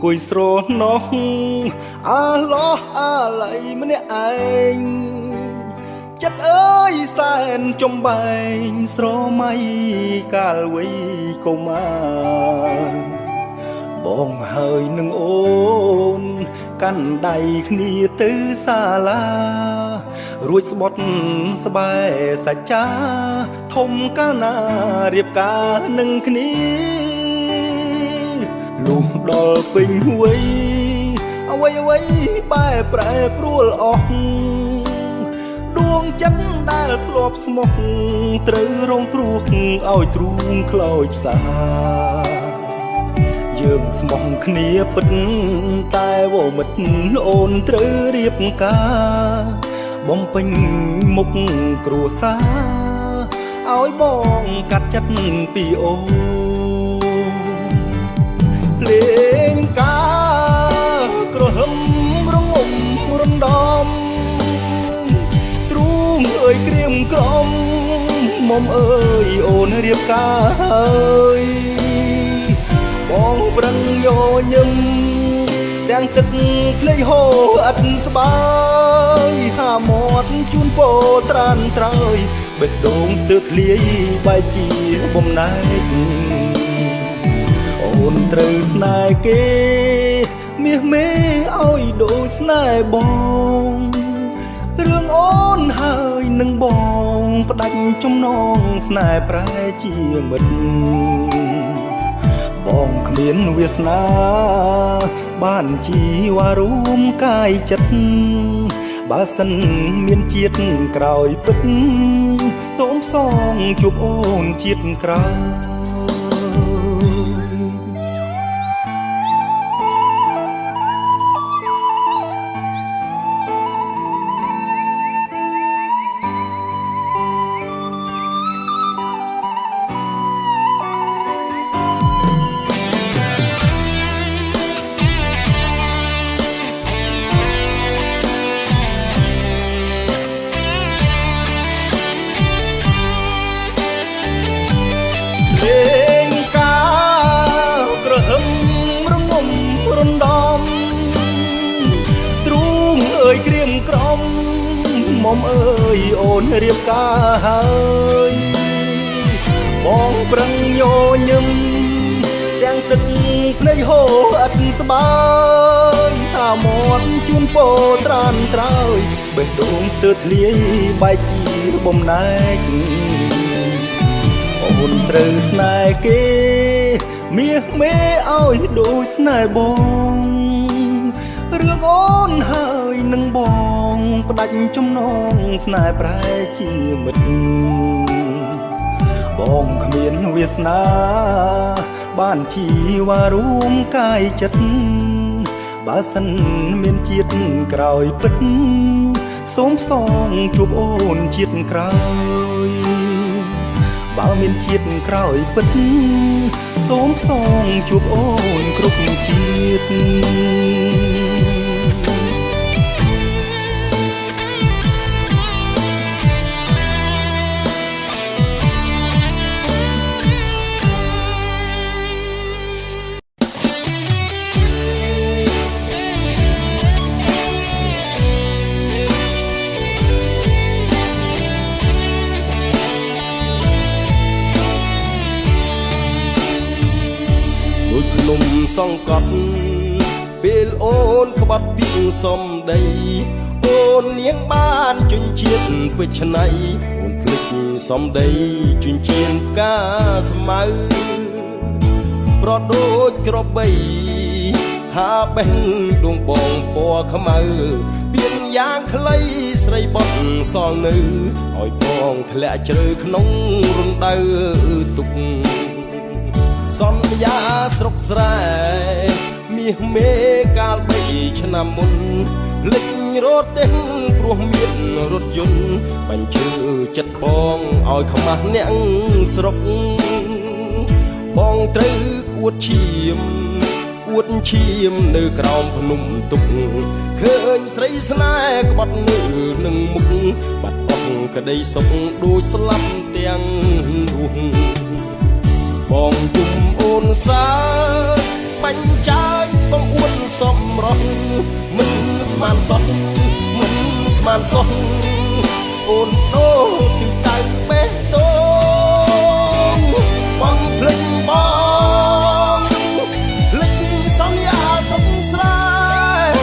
គួយស្រណោះអាឡោះអាឡៃម្នាក់ឯងចិត្តអើយសែនចំបែងស្រមៃកាលវ័យកុមារបងហើយនឹងអូនកាន់ដៃគ្នាទៅសាលារួចស្បត់ស្បែសច្ចាធំកាលណារៀបការនឹងគ្នាលុះដល់ពេញវ័យអ្វីបែប្រែប្រួលអស់ដួងចិត្តដែលធ្លាប់ស្មុគត្រូវរងគ្រោះឲ្យទ្រូងខ្លោចផ្សាយើងស្មោះគ្នាពិតតែវមិត្តអូនត្រូវរៀបការបំពេញមុខគ្រួសារឲ្យបងកាត់ចិត្តពីអូនលេងការក្រហមរងំរំដំទ្រូងអើយក្រៀមក្រំមុំអើយអូនរៀបការហើយបងប្រឹងយោញឹមទាំងទឹកភ្នែកហូរអត់ស្បើយហាមាត់ជូនពោត្រានត្រើយបេះដូងស្ទើរធ្លាយបែកជាបំណែកអូនត្រូវស្នេហ៍គេមាសមេឲ្យដូចស្នេហ៍បងរឿងអូនហើយនឹងបងផ្ដាច់ចំណងស្នេហ៍ប្រែជាមិត្តបងគ្មានវាសនាបានជីវ៉ារួមកាយចិត្តបើសិនមានជាតិក្រោយពិតសូមសងជួបអូនជាតិក្រោយមុំអើយអូនរៀបការហើយបងប្រឹងញញឹមទាំងទឹកភ្នែកហូរអត់ស្បើយហាមាត់ជូនពោត្រានត្រើយបេះដូងស្ទើរធ្លាយបែកជាបំណែកអូនត្រូវស្នេហ៍គេមាសមេឲ្យដូចស្នេហ៍បងរឿងអូនហើយនឹងបងផ្ដាច់ចំណងស្នេហ៍ប្រែជាមិត្តបងគ្មានវាសនាបានជីវ៉ារួមកាយចិត្តបើសិនមានជាតិក្រោយពិតសូមសងជួបអូនជាតិក្រោយបើមានជាតិក្រោយពិតសូមសងជួបអូនគ្រប់ជាតិសង្កត់ពេលអូនក្បត់ពីសំដីអូននាងបានជញ្ជាតិពេជ្រឆ្នៃអូនភ្លេចសំដីជញ្ជៀនផ្កាស្មៅប្រដូចក្របីថាបេះដួងបងពណ៌ខ្មៅពៀនយ៉ាងខ្លីស្រីបត់សល់នៅឲ្យបងធ្លាក់ជ្រៅក្នុងរណ្ដៅទុកសន្យាស្រុកស្រែមាសមេកាល3ឆ្នាំមុនលេចរត់ទេព្រោះមានរថយន្តបញ្ជើចិត្តបងឲ្យខ្មាស់អ្នកស្រុកបងត្រូវអួតឈាមនៅក្រោមភ្នំទុកឃើញស្រីស្នេហ៍ក្បត់នៅនឹងមុខបាត់អស់ក្តីសុខដូចស្លាប់ទាំងរស់បងជុំអូនសាបាញ់ចាយបង មិនស្មានសោះមិនស្មានសោះអូនដូទីតៅបេះដូងបងភ្លេចបងភ្លេចសន្យាសុខស្រាយ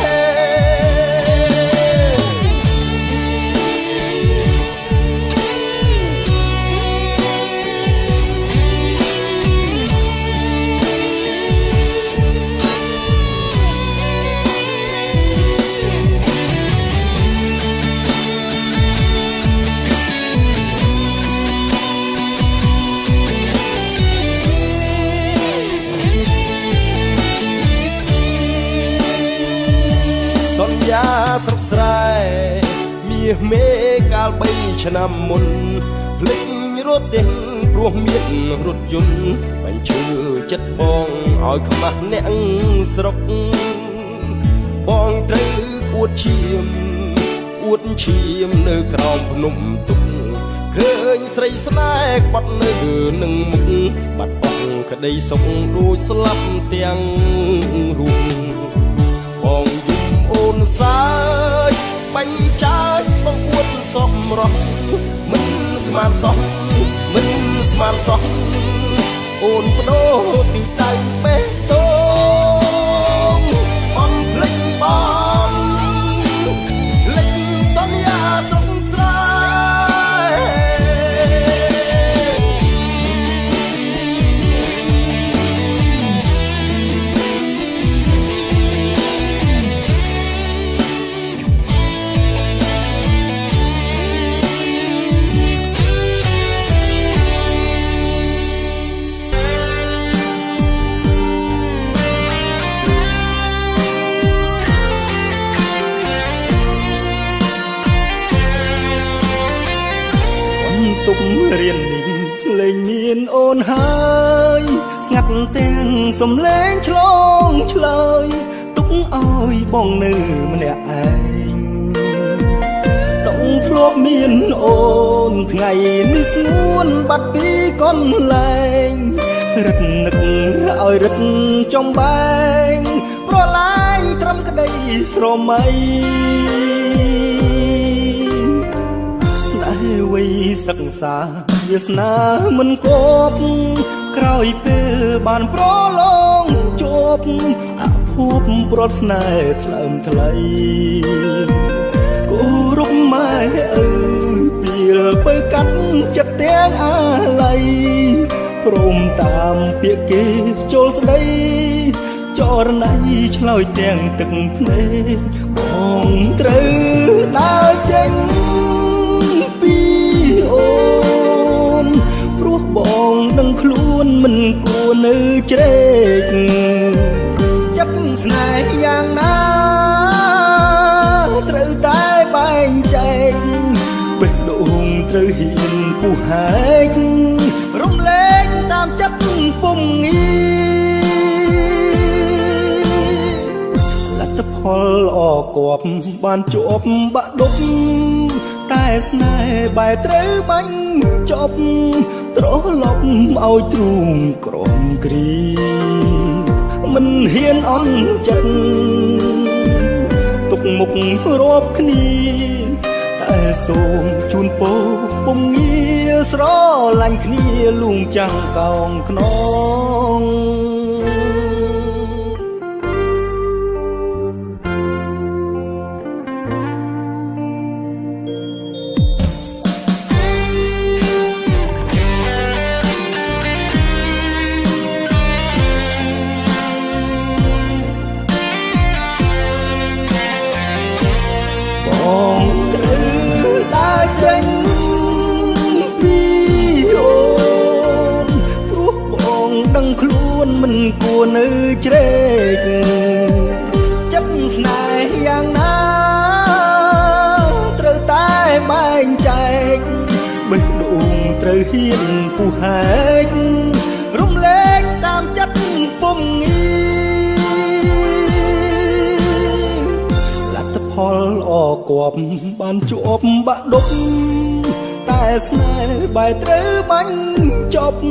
សន្យាស្រុកស្រែមាសមេកាល3ឆ្នាំមុនភ្លេចរត់ទេព្រោះមានរថយន្តបាញ់ឈើចិត្តបងឲ្យខ្មាស់អ្នកស្រុកបងត្រូវអួតឈាមនៅក្រោមភ្នំទុកឃើញស្រីស្នេហ៍ក្បត់នៅនឹងមុខបាត់បង់ក្តីសុខដូចស្លាប់ទាំងរូបបងយំអូនសើចបាញ់ចាច់បងអួតសំរស់មិនស្មានសោះមិនស្មានសោះអូនបដូរទីតៅបេះដូងបងភ្លេចបងភ្លេចសន្យាស្រុកស្រែទុករៀននេះលែងមានអូនហើយស្ងាត់ទាំងសំឡេងឆ្លងឆ្លើយទុកឲ្យបងនៅម្នាក់ឯងតុងធ្លាប់មានអូនថ្ងៃនេះស្ងួនបាត់ពីកន្លែងរឹតនឹកឲ្យរឹតចំបែងប្រឡាយត្រឹមក្តីស្រមៃវ័យសិក្សាវាសនាមិនគប់ក្រោយពេលបានប្រឡងជួបអភ័ព្វប្រត់ស្នេហ៍ថ្លើមថ្លៃគោរពម៉ែឪពីលបើកាត់ចិត្តទាំងអាល័យព្រមតាមពាក្យគេចូលស្ដីចរណៃឆ្លើយទាំងទឹកភ្នែកបងត្រូវដើរចេញអូនព្រោះបងដឹងខ្លួនមិនគួរនៅជ្រែកចិត្តស្នេហ៍យ៉ាងណាត្រូវតែបែងចែកបេះដូងត្រូវហ៊ានពុះហែករំលែកតាមចិត្តពុំងាលទ្ធផលល្អគប់បានជាប់បាក់ដប់តែស្នេហ៍បែរត្រូវបាញ់ចប់ត្រឡប់ឲ្យទ្រូងក្រំគ្រីមិនហ៊ានអន់ចិត្តទុកមុខរាប់គ្នាតែសូមជូនពរពុំងារស្រឡាញ់គ្នាលួងចាំងកោងខ្នងមិនគួរនៅជ្រែកចិត្តស្នេហ៍យ៉ាងណាត្រូវតែបែងចែកបេះដូងត្រូវហ៊ានពុះហែករំលែកតាមចិត្តពុំងាលទ្ធផលល្អគប់បានជាប់បាក់ដប់តែស្នេហ៍បែរត្រូវបាញ់ចប់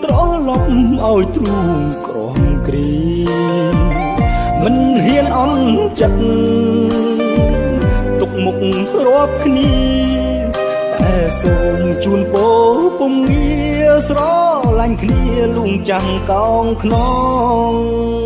ត្រឡប់ឲ្យទ្រូងក្រំគ្រីម មិនហ៊ានអន់ចិត្តទុកមុខរាប់គ្នាតែសូមជូនពរពុំងារស្រឡាញ់គ្នាលួងចាំងកោងខ្នង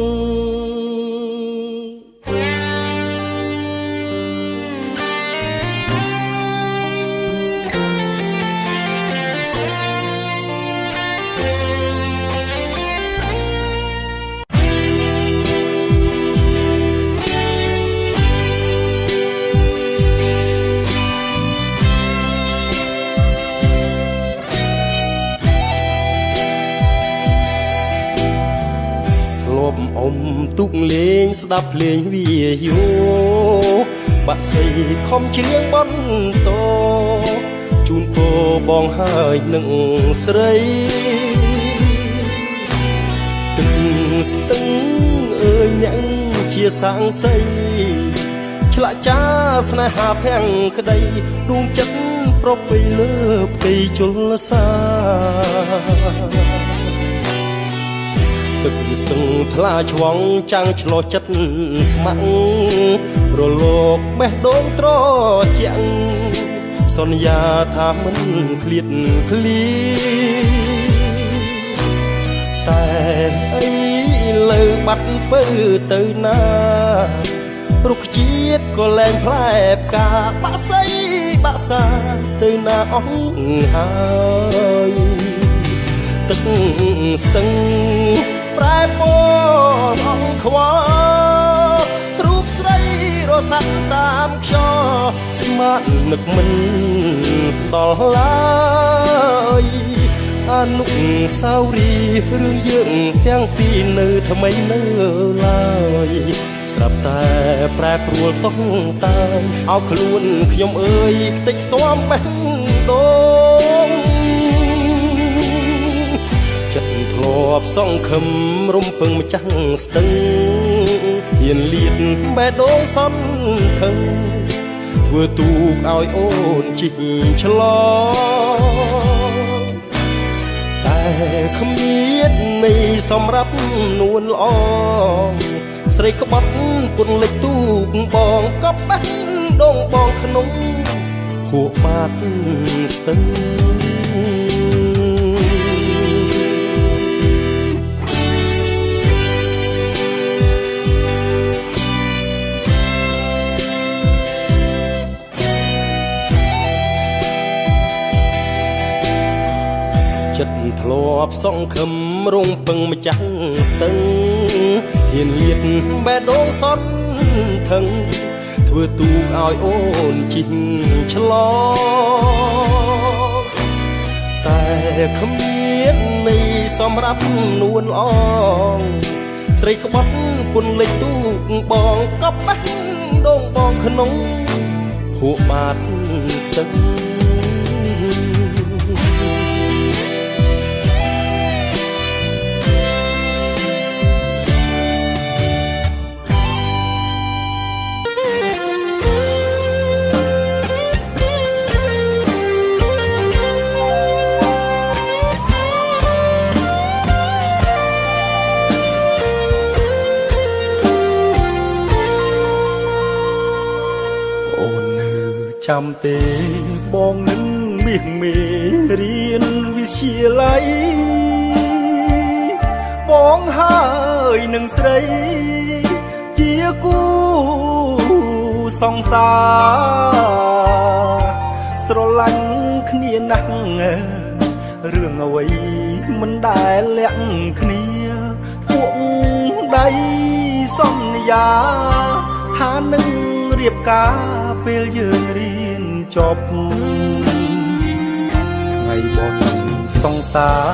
អុំទុកលេងស្ដាប់ភ្លេងវាយោបាក់សីខំច្រៀងបន្តជូនពរបងហើយនឹងស្រីទឹកស្ទឹងអើយអ្នកជាសាំងសីឆ្លាក់ចាស្នេហាភាំងក្តីដួងចិត្តប្រពៃលើផ្ទៃជលសាទឹកស្ទឹងថ្លាឆ្វងចាំងឆ្លោះចិត្តស្ម័គ្ររលកបេះដូងត្រជាក់សន្យាថាមិនឃ្លាតឃ្លីតែអីលើបាត់ពើទៅណារុក្ខជាតិក៏លែងផ្លែផ្កាបាក់សីបាក់សាទៅណាអស់ហើយទឹកស្ទឹងប្រែពណ៌អង្ខ្វល់រូបស្រីរសាត់តាមខ្យល់ស្មាននឹកមិនដល់ឡើយអនុស្សាវរីយ៍រឿងយើងទាំងពីរនៅថ្មីនៅឡើយស្រាប់តែប្រែប្រួលតោះតាយឲ្យខ្លួនខ្ញុំអើយខ្ទេចខ្ទាំបេះដូងចិត្តធ្លាប់សង្ឃឹមរំពឹងម្ចាស់ស្ទឹងហ៊ានលៀតបេះដូងសន្ថឹងធ្វើទូកឲ្យអូនជីកឆ្លងតែគ្មាននៃសម្រាប់នួនល្អស្រីក្បត់ពន្លិចទូកបងក៏បេះដូងបងក្នុងហួកបាត់ស្ទឹងចិត្តធ្លាប់សង្ឃឹមរងពឹងម្ចាស់ស្ទឹងហ៊ានលៀតបេះដូងសន្ថឹងធ្វើទូកឲ្យអូនជីកឆ្លងតែគ្មាននៃសម្រាប់នួនល្អស្រីក្បត់ពន្លិចទូកបងក៏បេះដូងបងក្នុងហួកបាត់ស្ទឹងចាំទេបងនឹងមាសមេរៀនវិទ្យាល័យបងហើយនឹងស្រីជាគូសង្សារស្រឡាញ់គ្នាណាស់រឿងអ្វីមិនដែលលាក់គ្នាពួកដៃសន្យាថានឹងរៀបការពេលយើងរៀនចប់ថ្ងៃបុណ្យសង្សារ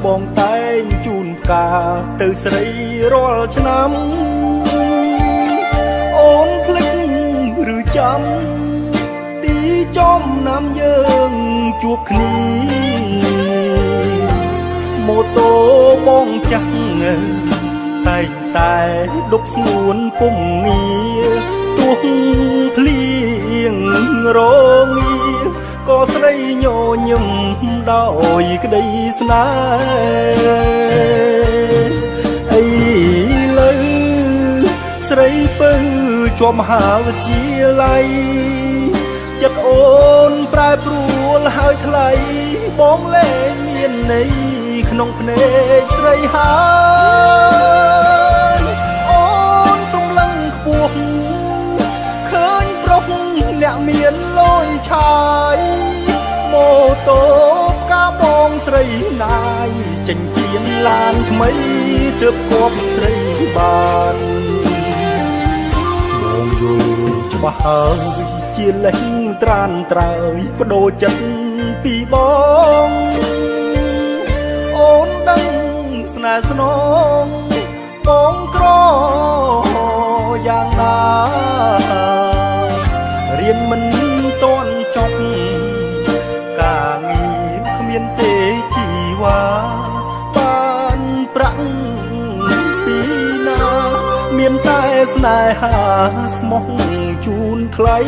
បងតែងជូនផ្កាទៅស្រីរាល់ឆ្នាំអូនភ្លេចឬចាំទីចំណាំយើងជួបគ្នាម៉ូតូបងចាស់តែងតែដុកស្ងួនពុំងារទោះភ្លៀងរងាក៏ស្រីញញឹមដោយក្តីស្នេហ៍អីលើស្ ស្រីពៅជាប់មហាវិទ្យាល័យចិត្តអូនប្រែប្រួលហើយថ្លៃបងលែងមានន័យក្នុងភ្នែកស្រីហើយអូនសំឡឹងខ្ពស់ឃើញប្រុសអ្នកមានលយឆាយម៉ូតូផ្កាបងស្រីណាយចិញ្ចៀនឡានថ្មីទើបគប់ស្រីបានបងយល់ច្បាស់ហើយជាលេងត្រានត្រើយបដូរចិត្តពីបងអូនដឹងស្នេហ៍ស្នងបងក្រយ៉ាងណារៀនមិនទាន់ចប់ការងារគ្មានទេជីវ៉ាបានប្រាក់ពីណាមានតែស្នេហាស្មោះជូនថ្លៃ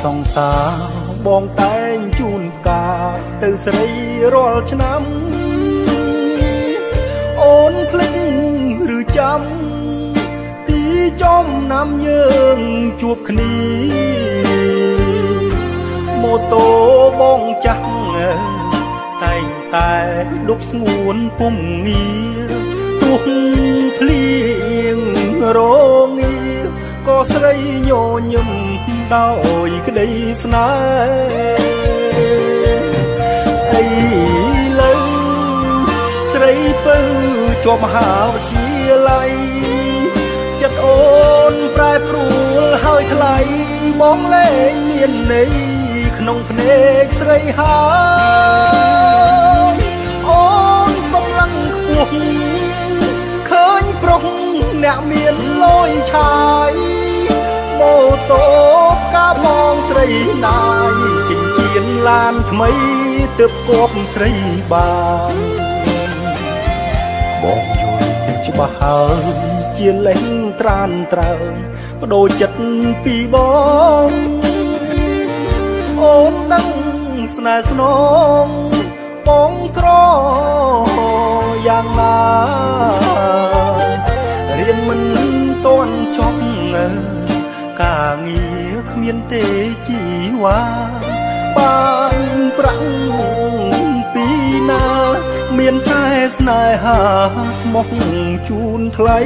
សង្សារបងតែងជូនផ្កាទៅស្រីរាល់ឆ្នាំអូនភ្លេចឬចាំទីចំណាំយើងជួបគ្នាម៉ូតូបងចាស់តែងតែដុបស្ងួនពុំងារទុះភ្លៀងរងាក៏ស្រីញញឹមដោយក្តីស្នេហ៍អីលើស្រីពៅជាប់មហាវិទ្យាល័យចិត្តអូនប្រែប្រួលហើយថ្លៃបងលែងមានន័យក្នុងភ្នែកស្រីហើយអូនសំឡឹងខ្ពស់ឃើញប្រុសអ្នកមានលយឆាយម៉ូតូផ្កាបងស្រីណាយចិញ្ចៀនឡានថ្មីទើបគប់ស្រីបានបងយល់ច្បាស់ហើយជាលេងត្រានត្រើយបដូរចិត្តពីបងអូនដឹងស្នេហ៍ស្នងបងក្រយ៉ាងណារៀនមិនទាន់ចប់ការងារគ្មានទេជីវ៉ាបានប្រាក់ពីណាមានតែស្នេហាស្មោះជូនថ្លៃ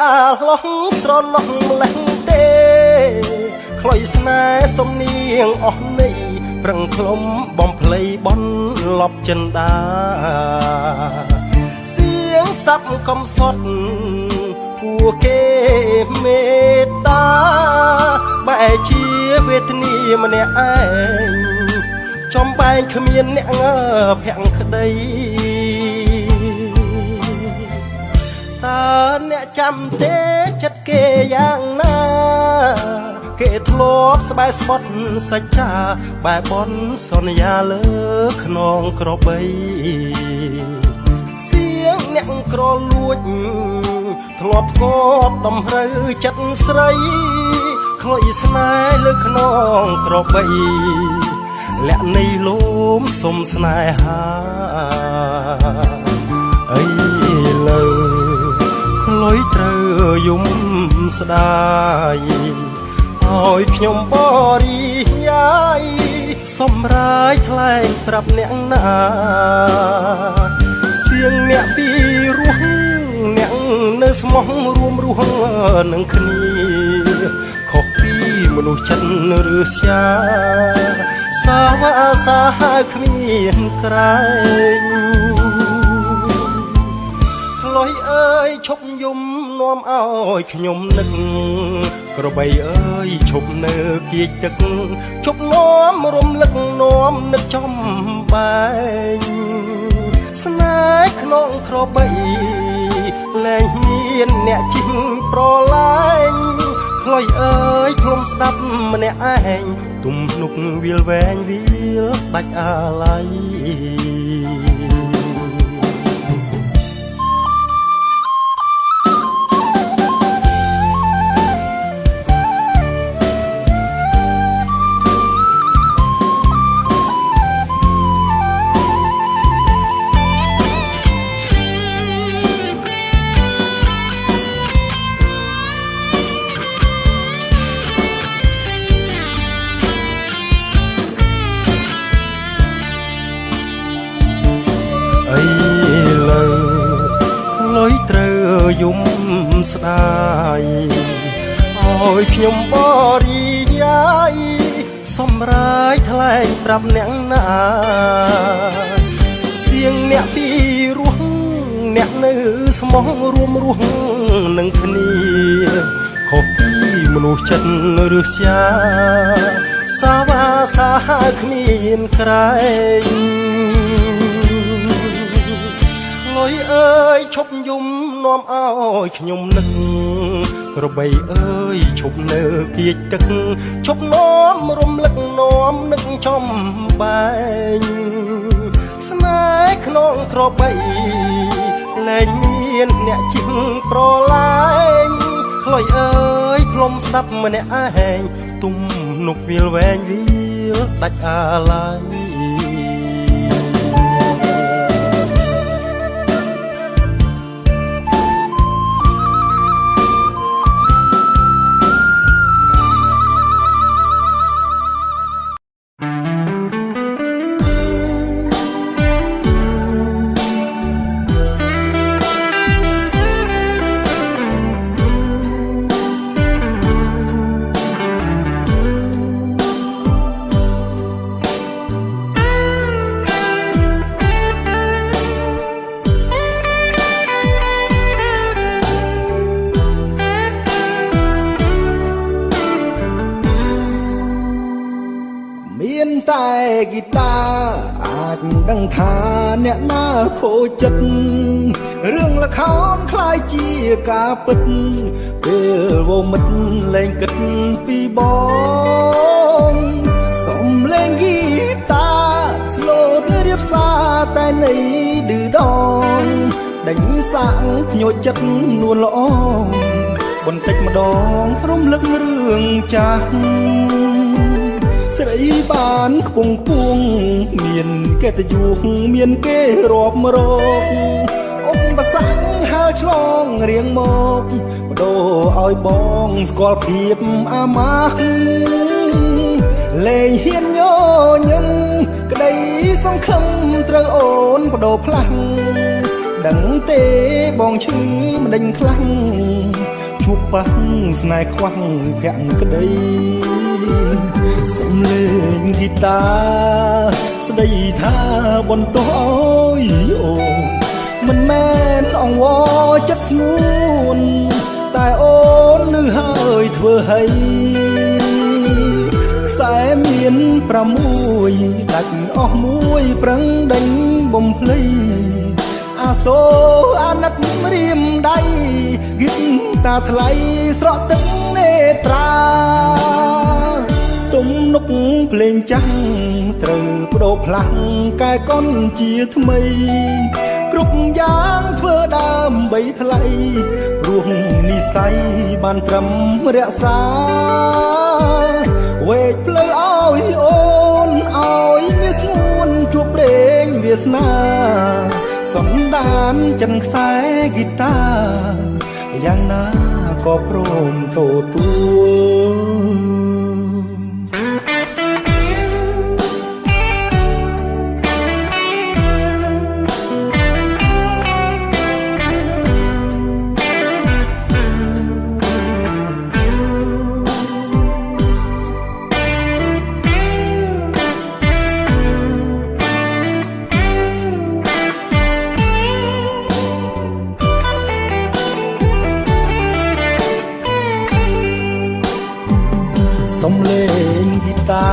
អាឡោះស្រឡោះម្លេះទេខ្លុយស្នេហ៍សំនៀងអស់នេះប្រឹងខ្លុំបំភ្លៃបន់លប់ចិនដាសៀងសាប់កំសត់ពួកគេមេត្តាបែរជាវេទនាម្នាក់ឯងចំបែងគ្មានអ្នកងើភ័ក្រក្តីតើអ្នកចាំទេចិត្តគេយ៉ាងណាគេធ្លាប់ស្បែកស្បត់សច្ចាបែបនសន្យាលើខ្នងក្របីសៀងអ្នកក្រលួចធ្លាប់កត់តម្រូវចិត្តស្រីខ្លុយស្នេហ៍លើខ្នងក្របីលាក់នៃលំសុំស្នេហាអីលើខ្លុយត្រូវយំស្ដាយឲ្យខ្ញុំបរិយាយ សម្រាប់ថ្លែងប្រាប់អ្នកណាសៀងអ្នកពីរស់អ្នកនៅស្មោះរួមរស់នឹងគ្នាខុសពីមនុស្សចិត្តឬស្យាសាវអាសាគ្មានក្រែងផ្លុយអើយឈប់យំនាំឲ្យខ្ញុំនឹកក្របីអើយឈប់នៅគៀចទឹកឈប់នាំរំលឹកនាំនឹកចំបែងស្នេហ៍ក្នុងក្របីលែងមានអ្នកជីងប្រឡាញ់ផ្លុយអើយភ្លុំស្ដាប់ម្នាក់ឯងទំនុកវាលវែងវាលដាច់អាឡ័យយំស្ដាយឲ្យខ្ញុំបរិយាយសម្រាប់ថ្លែងប្រាប់អ្នកណាសៀងអ្នកពីរស់អ្នកនៅស្មោះរួមរស់នឹងគ្នាខុសពីមនុស្សចិត្តឬស្យាសាវ៉ាសាគ្មានក្រែងលុយអើយឈប់យំនាំឲ្យខ្ញុំនឹកក្របីអើយឈប់នៅគៀចទឹកឈប់នាំរំលឹកនាំនឹកចំបែងស្នេហ៍ក្នុងក្របីលែងមានអ្នកជីងប្រឡាញ់លុយអើយភ្លុំស្ដាប់ម្នាក់ឯងទំនុកវាលវែងវាលដាច់អាឡ័យតែហ្គីតាអាចដឹងថាអ្នកណាខូចចិត្តរឿងល្ខោនคล้ายជាការពិតពេលវមិត្តលែងគិតពីបងសំលេងហ្គីតាស្លូតរៀបសារតែនៃឌឺដងដេញសាក់ភ្ញោចចិត្តនួនល្អបន្តិចម្ដងរំលឹករឿងចាស់ស្រីបានខ្ពង់ខ្ពស់មានកិត្តិយសមានគេរាប់រកឧបសគ្គហើឆ្លងរៀងមកបដូរឲ្យបងស្គាល់ភាពអាម៉ាស់លែងហ៊ានញញឹមក្តីសង្ឃឹមត្រូវអូនបដូរផ្លាស់ដឹងទេបងឈឺមិនដេញខ្លាំងជួបប៉ះស្នេហ៍ខ្វះភក្តីសំលេងហ្គីតាស្ដីថាបន្តអើយអូនមិនមែនអង្វរចិត្តស្ងួនតែអូនលឺហើយធ្វើឲ្យខ្សែមាន6ដាច់អស់មួយប្រឹងដេញបំភ្លៃអាសូរអាណិតរៀមដៃហ្គីតាថ្លៃស្រក់ទឹកនេត្រាទំនុកភ្លេងចាស់ត្រូវបដូរផ្លាស់កែកុនជាថ្មីគ្រប់យ៉ាងធ្វើដើម្បីថ្លៃព្រោះនិស័យបានត្រឹមរក្សាវេកផ្លូវឲ្យអូនឲ្យវាស្ងួនជួបព្រេងវាសនាសំដានចិនខ្សែហ្គីតាយ៉ាងណាក៏ព្រមទទួល សំឡេងហ្គីតា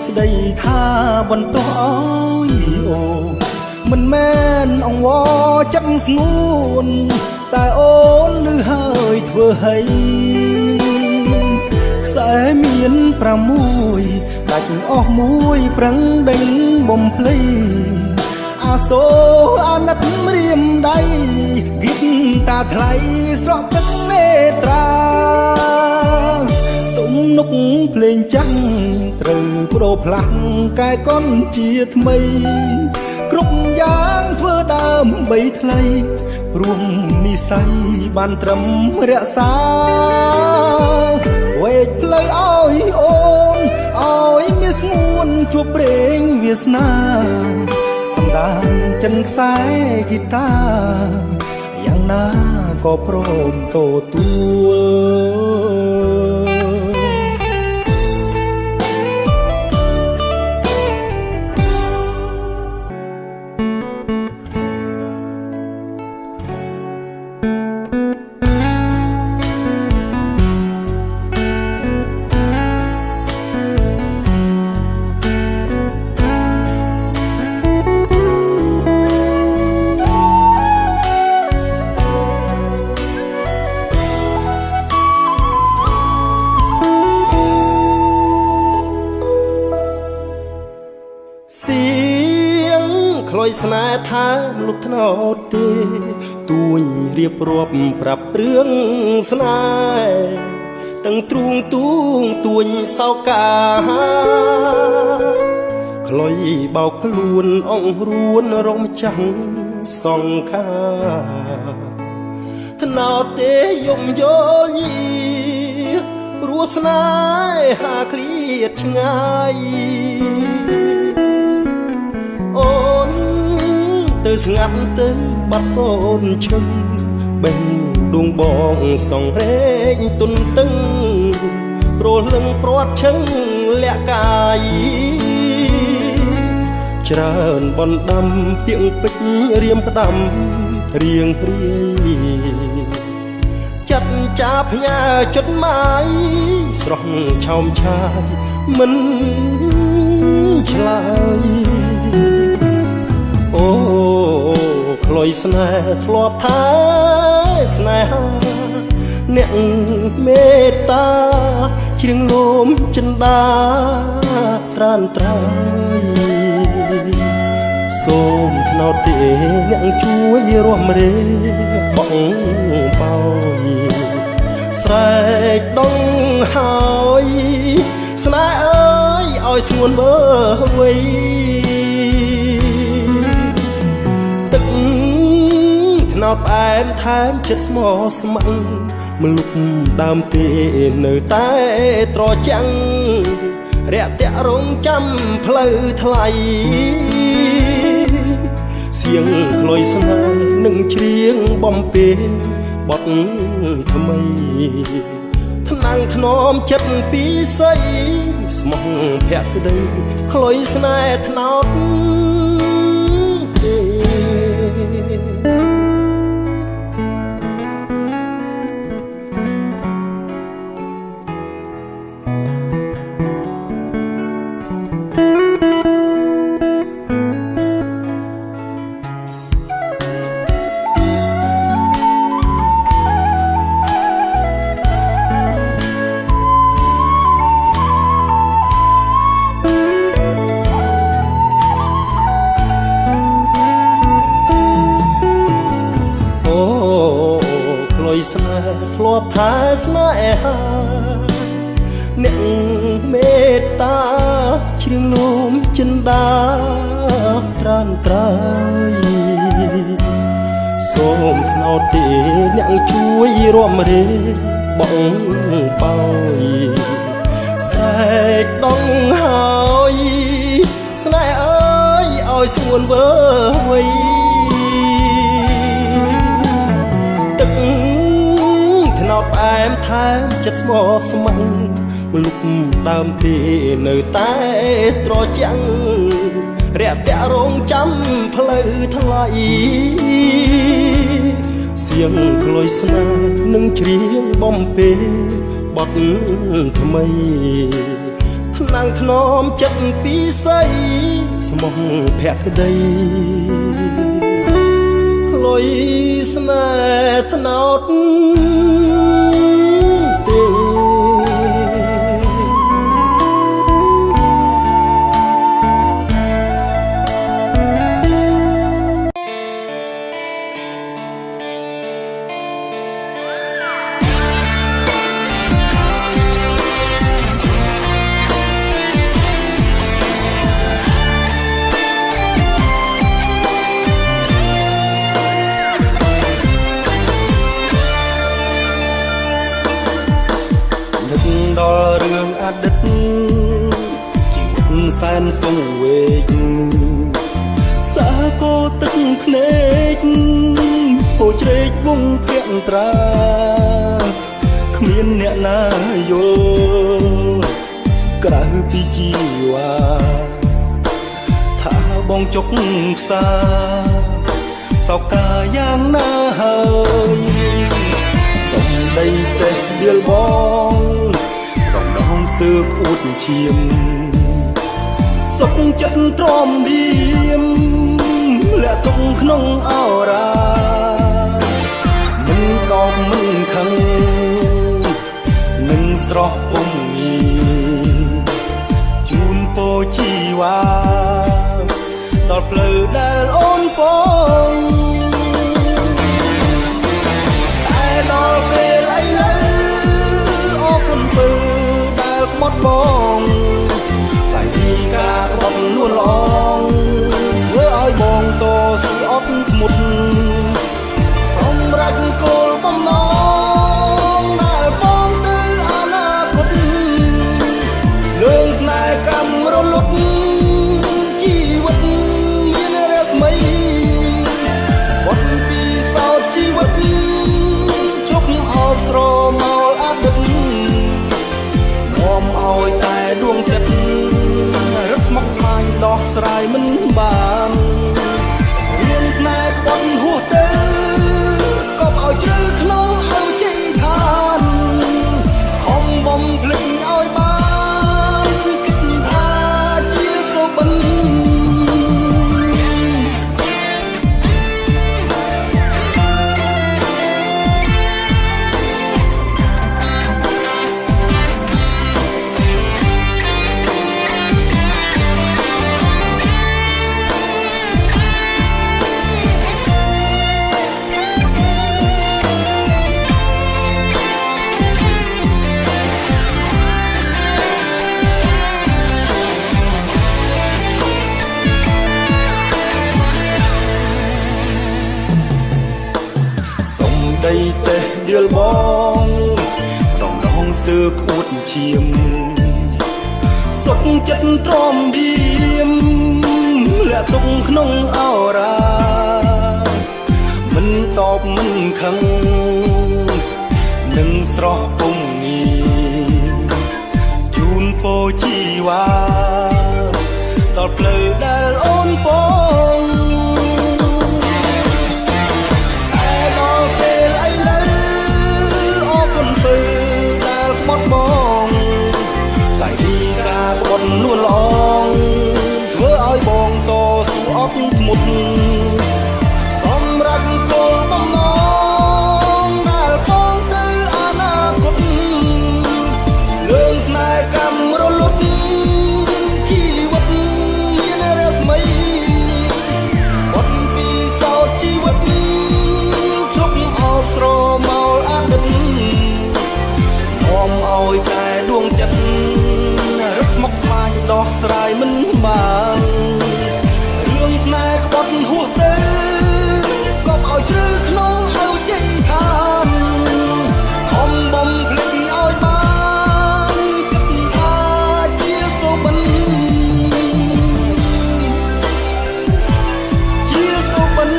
ស្ដីថាបន្តឲ្យអូមិនមែនអង្វរចិត្តស្ងួនតែអូនលឺហើយធ្វើឲ្យខ្សែមាន6ដាច់អស់មួយប្រឹងដេញបំភ្លៃអាសូរអាណិតរៀមដៃហ្គីតាថ្លៃស្រក់ទឹកមេត្រាទំនុកភ្លេងចាស់ត្រូវប្ដូរផ្លាស់កែកុនជាថ្មីគ្រប់យ៉ាងធ្វើដើម្បីថ្លៃរួមនិស័យបានត្រឹមរក្សាវេកផ្លូវឲ្យអូនឲ្យមានស្ងួនជួបព្រេងវាសនាសម្ដានចិនខ្សែហ្គីតាយ៉ាងណាក៏ព្រមទទួលស្នេហ៍ថាលុបថ្នោតទេទួញរៀបរាប់ប្រាប់រឿងស្នេហ៍ទាំងទ្រូងទួងទួញសោកាខ្លុយបោកខ្លួនអង្រួនរំចាំងសង្ខាថ្នោតទេយំយល់យីព្រោះស្នេហាឃ្លាតឆ្ងាយអូនទៅស្ងាត់ទៅបាត់សូនឈឹងបេះដួងបងសងរែងទុនតឹងព្រោះលឹងព្រាត់ឈឹងលាក់កាយច្រើនបណ្ដាំទៀងពេជ្ររៀមផ្ដាំរៀងព្រាយចាត់ចាផ្ញើចុតម៉ាយស្រស់ឆោមឆាយមិនឆ្លើយអូខ្លុយស្នេហ៍ធ្លាប់ថាស្នេហាអ្នកមេត្តាជ្រៀងលោមចិន្តាត្រានត្រៃសូមថ្នោតទេអ្នកជួយរួមរេបងបោយស្រែកដងហើយស្នេហ៍អើយឲ្យស្ងួនមើវៃថ្នោតផ្អែមថែមចិត្តស្មោះស្ម័គ្រមលុបដើមទេនៅតែត្រចាំងរាក់តាក់រងចាំផ្លូវថ្លៃសៀងខ្លុយស្នេហ៍នឹងច្រៀងបំពេបទថ្មីថ្នាំងថ្នមចិត្តពីស័យស្មោះភក្តីខ្លុយស្នេហ៍ថ្នោតស្នេហ៍ធ្លាប់ថាស្នេហាអ្នកមេត្តាជ្រៀងនោមចិន្តាត្រានត្រៃសូមថ្នោតទេអ្នកជួយរួមរេបងបោយស្រែកដងហើយស្នេហ៍អើយឲ្យស្ងួនវើវៃថ្នោតផ្អែមថែមចិត្តស្មោះស្ម័គ្រលុបដើមទេនៅតែត្រចាំងរាក់តាក់រងចាំផ្លូវថ្លៃសៀងខ្លុយស្នេហ៍នឹងច្រៀងបំពេប បត់ថ្មីថ្នាំងថ្នមចិត្តពីស័យស្មោះភក្តីលុយស្នេហ៍ថ្នោតទេ ដល់រឿងអតីតជីវិតសែនសង្វេគសាគរទឹកភ្នែកហូរជ្រែកវងភក្ត្រាគ្មានអ្នកណាយល់ក្រៅពីជីវ៉ាថាបងចុកផ្សាសោកកាយ៉ាងណាហើយសំដីទេដៀលបងស្ទើរក្អួតឈាមសុខចិត្តទ្រាំដៀមលាក់ទុកក្នុងអរ៉ាមិនដកមិនខឹងនឹងស្រស់ពុំងីជូនពោជីវ៉ាដល់ផ្លូវដែលអូនបងតែដល់ពេលឥឡូវអរគុណពើបត់បងខ្លាយពីការក្បត់លួនល្អងធ្វើឲ្យបងតស៊ីអត់ធ្មត់សម្រាប់គោលបំណងដែលបងទៅអនាគតលើងស្នេហ៍កម្មរលត់ជីវិតមានរស្មីបត់ពីសោតជីវិតជប់អោបស្រមោលអតីតនាំឲ្យតែដួងចិត្តរត់ស្មុគស្មាញដោះស្រាយមិនបានរឿងស្នេហ៍ក្បត់ហួសទៅកុំឲ្យជ្រៅក្នុងអោជ័យឋានខំបំភ្លេចឲ្យបានគិតថាជាសុបិនដីទេដៀលបងដងដងស្ទើរក្អួតឈាមសុខចិត្តទ្រាំដៀមលាក់ទុកក្នុងអរ៉ាមិនតបមិនខឹងនឹងស្រស់ពុំងីជូនពោជីវ៉ាដល់ផ្លូវដែលអូនបងបងតែពីការក្បត់លួនល្អងធ្វើឲ្យបងតស៊ូអត់ធ្មត់សម្រាប់គោលបំណងដែលបងទៅអនាគតលើងស្នេហ៍កម្មរលត់ជីវិតមានរស្មីបត់ពីសោតជីវិតជប់អោបស្រមោលអតីតនាំឲ្យតែដួងចិត្តរត់ស្មុគស្មាញដោះស្រាយមិនបានរឿងស្នេហ៍ក្បត់ហួសទៅកុំឲ្យជ្រៅក្នុងអោជ័យឋានខំបំភ្លេចឲ្យបានគិតថាជាសុបិនជាសុបិន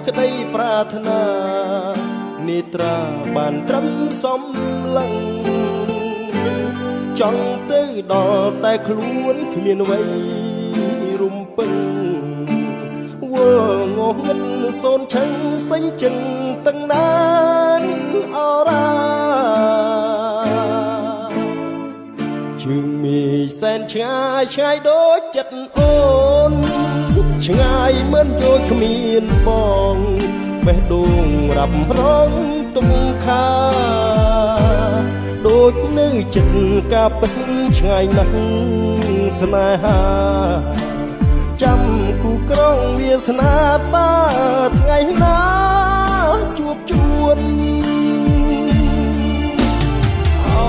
ក្តីប្រាថ្នានេត្រាបានត្រឹមសំឡឹងចង់ទៅដល់តែខ្លួនគ្មានអ្វីរំពឹងវើងងឹតសូនឆឹងសេញចិនទាំងណានអរាជើងមេសែនឆ្ងាយឆ្ងាយដូចចិត្តអូនឆ្ងាយមិនយល់គ្មានបងបេះដូងរ៉ាប់រងទំខាដូចនៅចិត្តការពិតឆ្ងាយណាស់ស្នេហាចាំគូក្រងវាសនាតាថ្ងៃណាជួបជួនអូ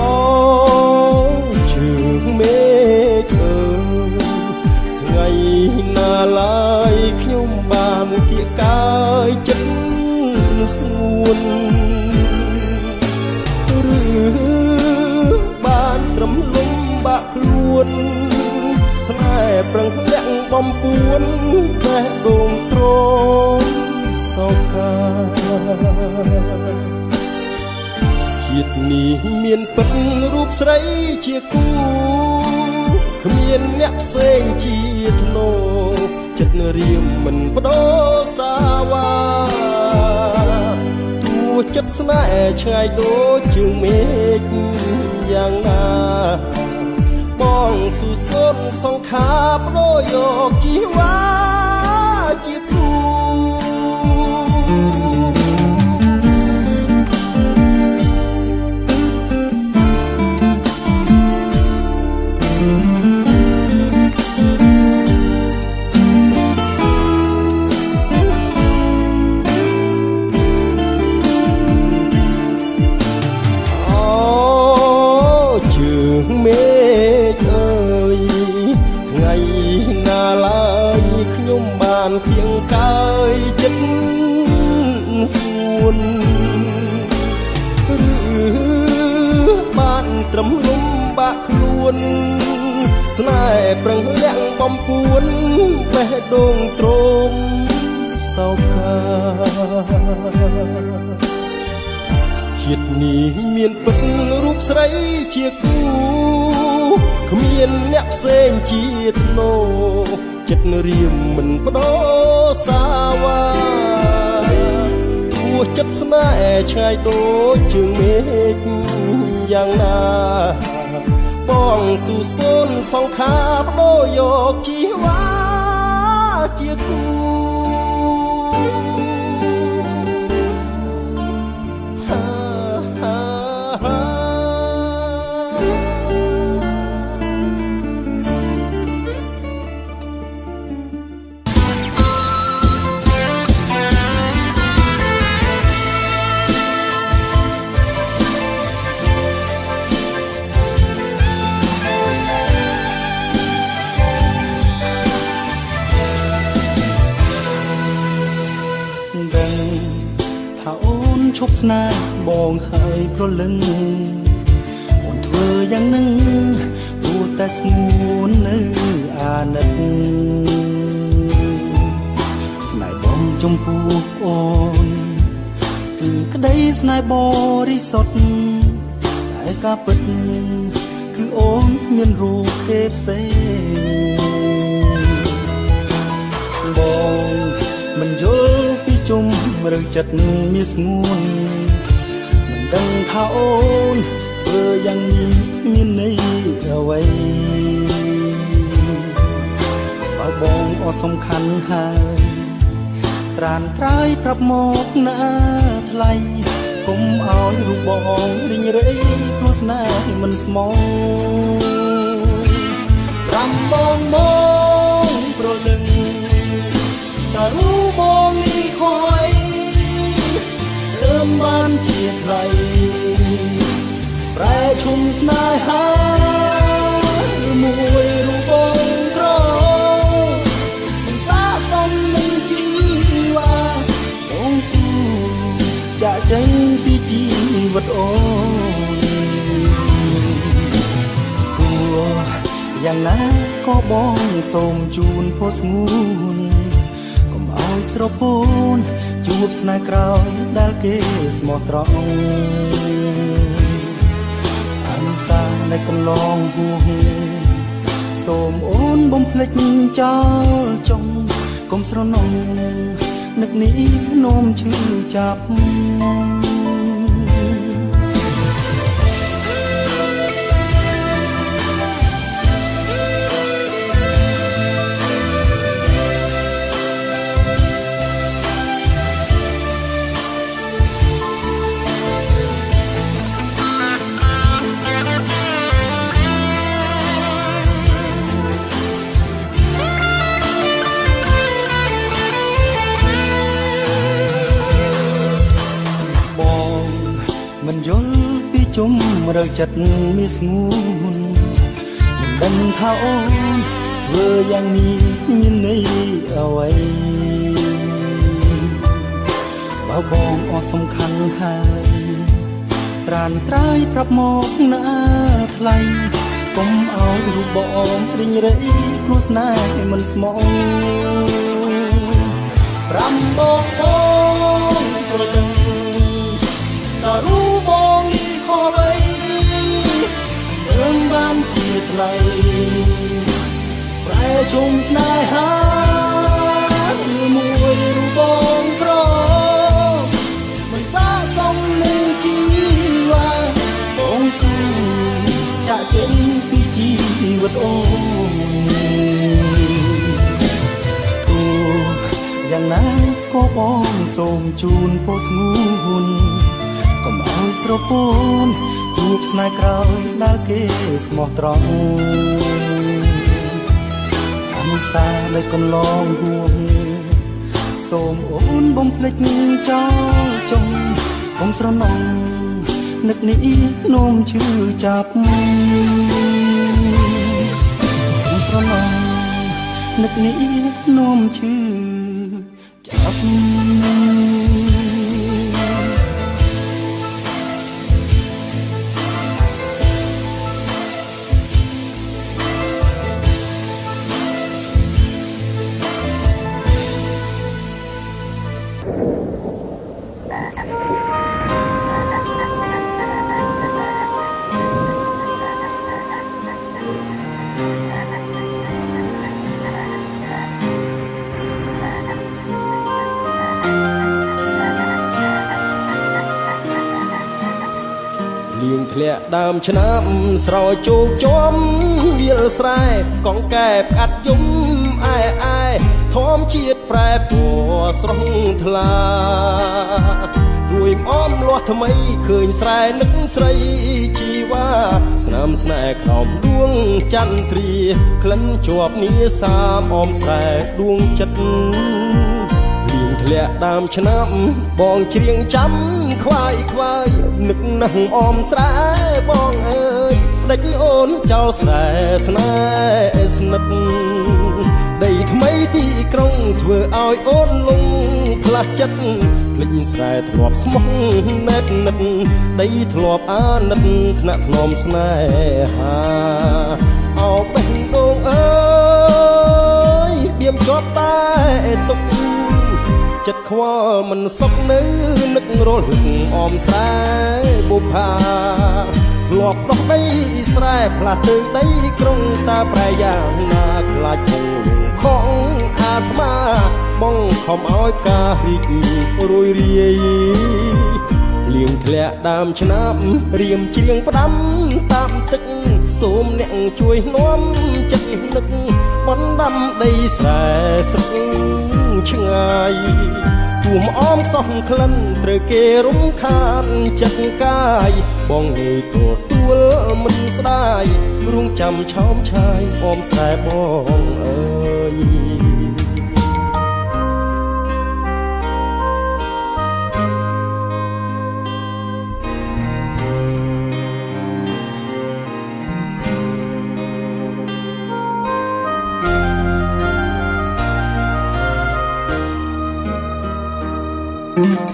ជើងមេឃអើយថ្ងៃណាឡើយខ្ញុំបានគៀកកាយចិត្តសួនឬបានត្រឹមលំបាក់ខ្លួនស្នេហ៍ប្រឹងលាក់បំពួនតែដងត្រង់សោកាជាតិនេះមានពិតរូបស្រីជាគូគ្មានអ្នកផ្សេងជាធ្នោចិត្តរៀមមិនបដូរសាវ៉ាទោះចិត្តស្នេហ៍ឆ្ងាយដូចជើងមេឃយ៉ាងណាបងសុសូនសង្ខារបដូរយកជីវ៉ាជាគូភៀងកាយចិត្តសួនឬបានត្រឹមលំបាក់ខ្លួនស្នេហ៍ប្រឹងលាក់បំពួនបេះដូងទ្រមសោកាជាតិនេះមានពិតរូបស្រីជាគូគ្មានអ្នកផ្សេងជាធ្នោចិត្តរៀមមិនបដូរសាវ៉ាគួរចិត្តស្នេហ៍ឆ្ងាយដូចជើងមេឃយ៉ាងណាបងសុសូនសង្ខារបដូរយកជីវ៉ាជាគូឈប់ស្នេហ៍បងហើយប្រលឹងអូនធ្វើយ៉ាងនឹងព្រោះតែស្ងួននៅអាណិតស្នេហ៍បងចំពោះអូនគឺក្តីស្នេហ៍បរិសុទ្ធតែការពិតគឺអូនមានរូបគេផ្សេងបងមិនយល់ពីជុំឬចិត្តមានស្ងួនមិនដឹងថាអូនធ្វើយ៉ាងនេះមានន័យអ្វីបើបងអត់សំខាន់ហើយត្រានត្រើយប្រាប់មកណាថ្លៃកុំឲ្យរូបបងរីងរៃព្រោះស្នេហ៍មិនស្មោះប្រាំបងមកប្រលឹងតើរូបបងនេះខ້อยเริ่มបានជាថ្លៃប្រែឈុំស្នេហាមួយរូបបងក្រមិនសាសមនឹងជីវ៉ាបងស៊ូចាក់ចេញពីជីវិតអូនគួរយ៉ាងណាក៏បងសូមជូនពោស្ងួនកុំឲ្យស្រពោន ជួបស្នេហ៍ក្រោយដែលគេស្មោះត្រង់អនុសាដែលកន្លងហួងសូមអូនបំភ្លេចចោលចុងកុំស្រណងនឹកនេះនោមឈឺចាប់មិនយល់ពីជុំរើចិត្តមានស្ងួនមិនដឹងថាអូនធ្វើយ៉ាងនេះមានន័យអ្វីបើបងអស់សំខាន់ហើយត្រានត្រើយប្រាប់មកណាថ្លៃកុំឲ្យរូបបងរិញរៃគ្រោះស្នេហ៍មិនស្មោះប្រាំបងបងប្រលឹងដល់រូបបងនេះខុសអីនឹងបានជាថ្លៃប្រែជុំស្នេហាមួយរូបបងក្រមិនស័ក្តិសមនឹងជីវាបងស៊ូចាក់ចេញពីជីវិតអូនអូយ៉ាងណាក៏បងសូមជូនពរស្ងួនកុំឲ្យស្រពោនជួបស្នេហ៍ក្រោយដែលគេស្មោះត្រង់អនុសាដែលកន្លងហួងសូមអូនបំភ្លេចចោលចុងកុំស្រណងនឹកនេះនោមឈឺចាប់កុំស្រណងនឹកនេះនោមឈឺចាប់ លៀងធ្លាក់ដើមឆ្នាំស្រោចជោគចំវាលស្រែកងកែផ្កាត់យំអែអែធម្មជាតិប្រែពណ៌ស្រស់ថ្លារួយអមលាស់ថ្មីឃើញស្រែនឹកស្រីជីវ៉ាស្នាមស្នេហ៍ក្រោមដួងចន្ទ្រាក្លិនជាប់នីសាមអមស្រែដួងចិត្តធ្លាក់ដើមឆ្នាំបងច្រៀងចាំខ្វាយខ្វាយនឹកនឹងអមស្រែបងអើយដេចអូនចោលស្រែស្នេហ៍ស្និទ្ធដីថ្មីទីក្រុងធ្វើឲ្យអូនលងខ្លះចិត្តភ្លេចស្រែធ្លាប់ស្មោះណែតនិតដីធ្លាប់អាណិតថ្នាក់ធ្នមស្នេហាអោបេះដូងអើយដៀមជាប់តែទុកចិត្តខ្វល់មិនសុខនៅនឹករលឹកអមស្រែបុប្ផាធ្លាប់ដោះដីស្រែផ្លាស់ទៅដីក្រុងតាប្រែយ៉ាងណាខ្លាចគង់លងខំអាត្មាបងខំឲ្យការរីករួយរាយលៀងធ្លាក់ដើមឆ្នាំរៀមច្រៀងផ្ដាំតាមទឹកសូមអ្នកជួយនាំចិត្តនឹកបណ្ដាំដីស្រែស្រឹងឆ្ងាយជួមអមខ្សោះក្លិនត្រូវគេរំខានចិត្តកាយបងងើយទទួលមិនស្ដាយរួងចាំឆោមឆាយអមស្រែបងអើយអ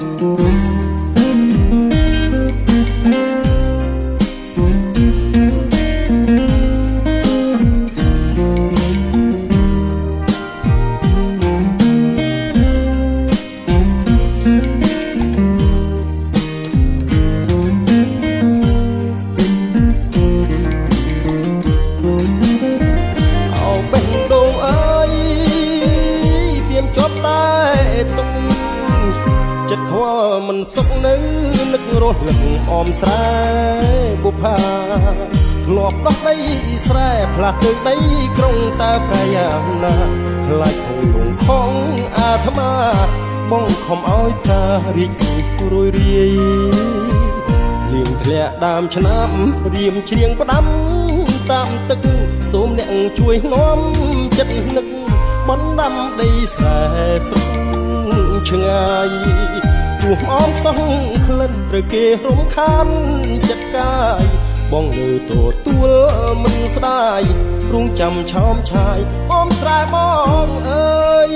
ចិត្តខ្វល់មិនសុខនៅនឹករស់លឹកអមស្រែបុប្ផាធ្លាប់ដោះដីស្រែផ្លាស់ទៅដីក្រុងតើប្រយ៉ាងណាខ្លាចខំលងខំអាត្មាបងខំឲ្យផ្ការីករួយរាយលៀងធ្លាក់ដើមឆ្នាំរៀមច្រៀងផ្ដាំតាមទឹកសូមអ្នកជួយនាំចិត្តនឹកបណ្ដាំដីស្រែស្រុកឆ្ងាយទោះអមខ្សោះក្លិនត្រូវគេរំខានចិត្តកាយបងនៅទទួលមិនស្ដាយរងចាំឆោមឆាយអមស្រែបងអើយ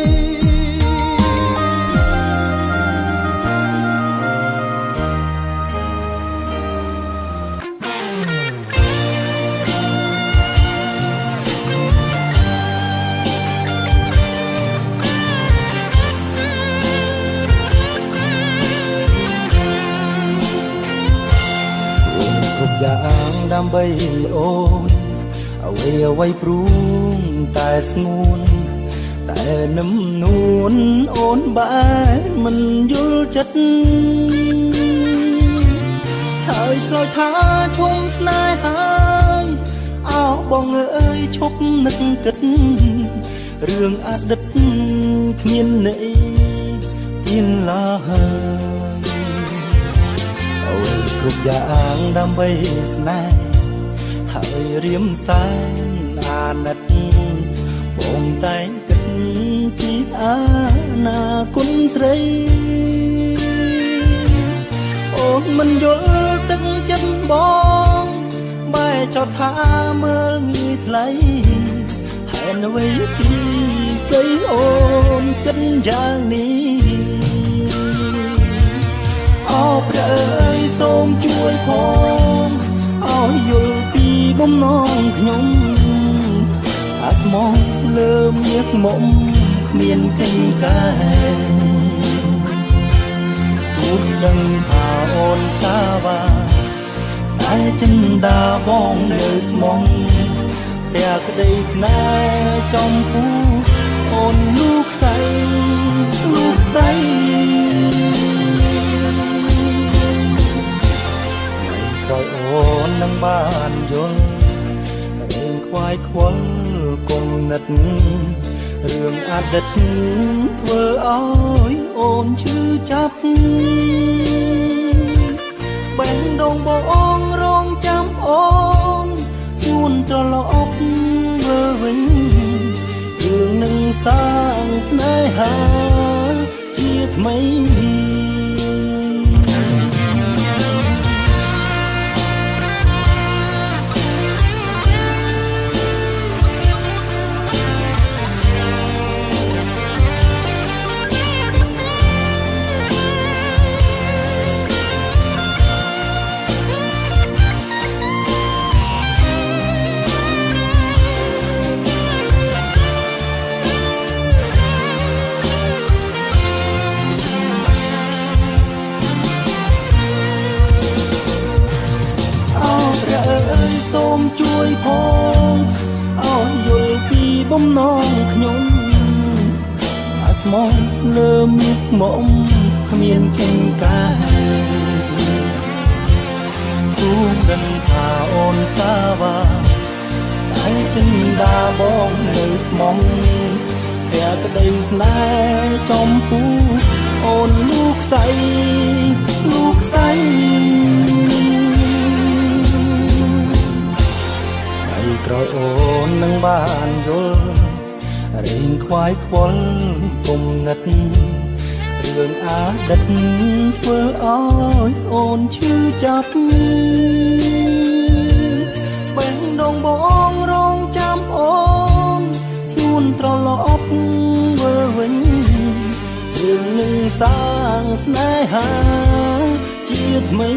យ៉ាងដើម្បីអូនអ្វីព្រួងតែស្ងួនតែនឹមនួនអូនបែរមិនយល់ចិត្តហើយឆ្លើយថាឈុំស្នេហាអោបងអើយឈប់នឹកគិតរឿងអតីតគ្មានន័យទៀនឡើយគ្រប់យ៉ាងដើម្បីស្នេហ៍ហើយរៀមសែនអាណិតបងតែងគិតពីអនាគតស្រីអូនមិនយល់ទឹកចិត្តបងបែរចោទថាមើលងាយថ្លៃហេតុអ្វីពីស្អីអូនគិតយ៉ាងនេះអោព្រះអើយសូមជួយផងឲ្យយល់ពីបំណងខ្ញុំអាស្មងលើមាសមុំគ្មានកេងកាយទូលដឹងថាអូនសាវាតែចិន្តាបងនៅស្មងតែក្តីស្នេហ៍ចំពោះអូនលោកស្រីក្រោយអូននឹងបានយល់រឿងខ្វាយខ្វល់គំនិតរឿងអតីតធ្វើឲ្យអូនឈឺចាប់បែងដងបងរងចាំអូនស្ងួនត្រឡប់មើលវិញយើងនឹងសាងស្នេហាជាថ្មីសូមជួយផងឲ្យយល់ពីបំណងខ្ញុំអាស្មងលើមាសមុំគ្មានកេងកាយទូលដឹងថាអូនសាវាតែចិន្តាបងនៅស្មងតែក្តីស្នេហ៍ចំពោះអូនលោកស្រីក្រោយអូននឹងបានយល់រៀងខ្វាយខ្វល់គំនិតរឿងអតីតធ្វើឲ្យអូនឈឺចាប់បែងដងបងរងចាំអូនស្ងួនត្រឡប់មើលវិញយើងនឹងសាងស្នេហាជាថ្មី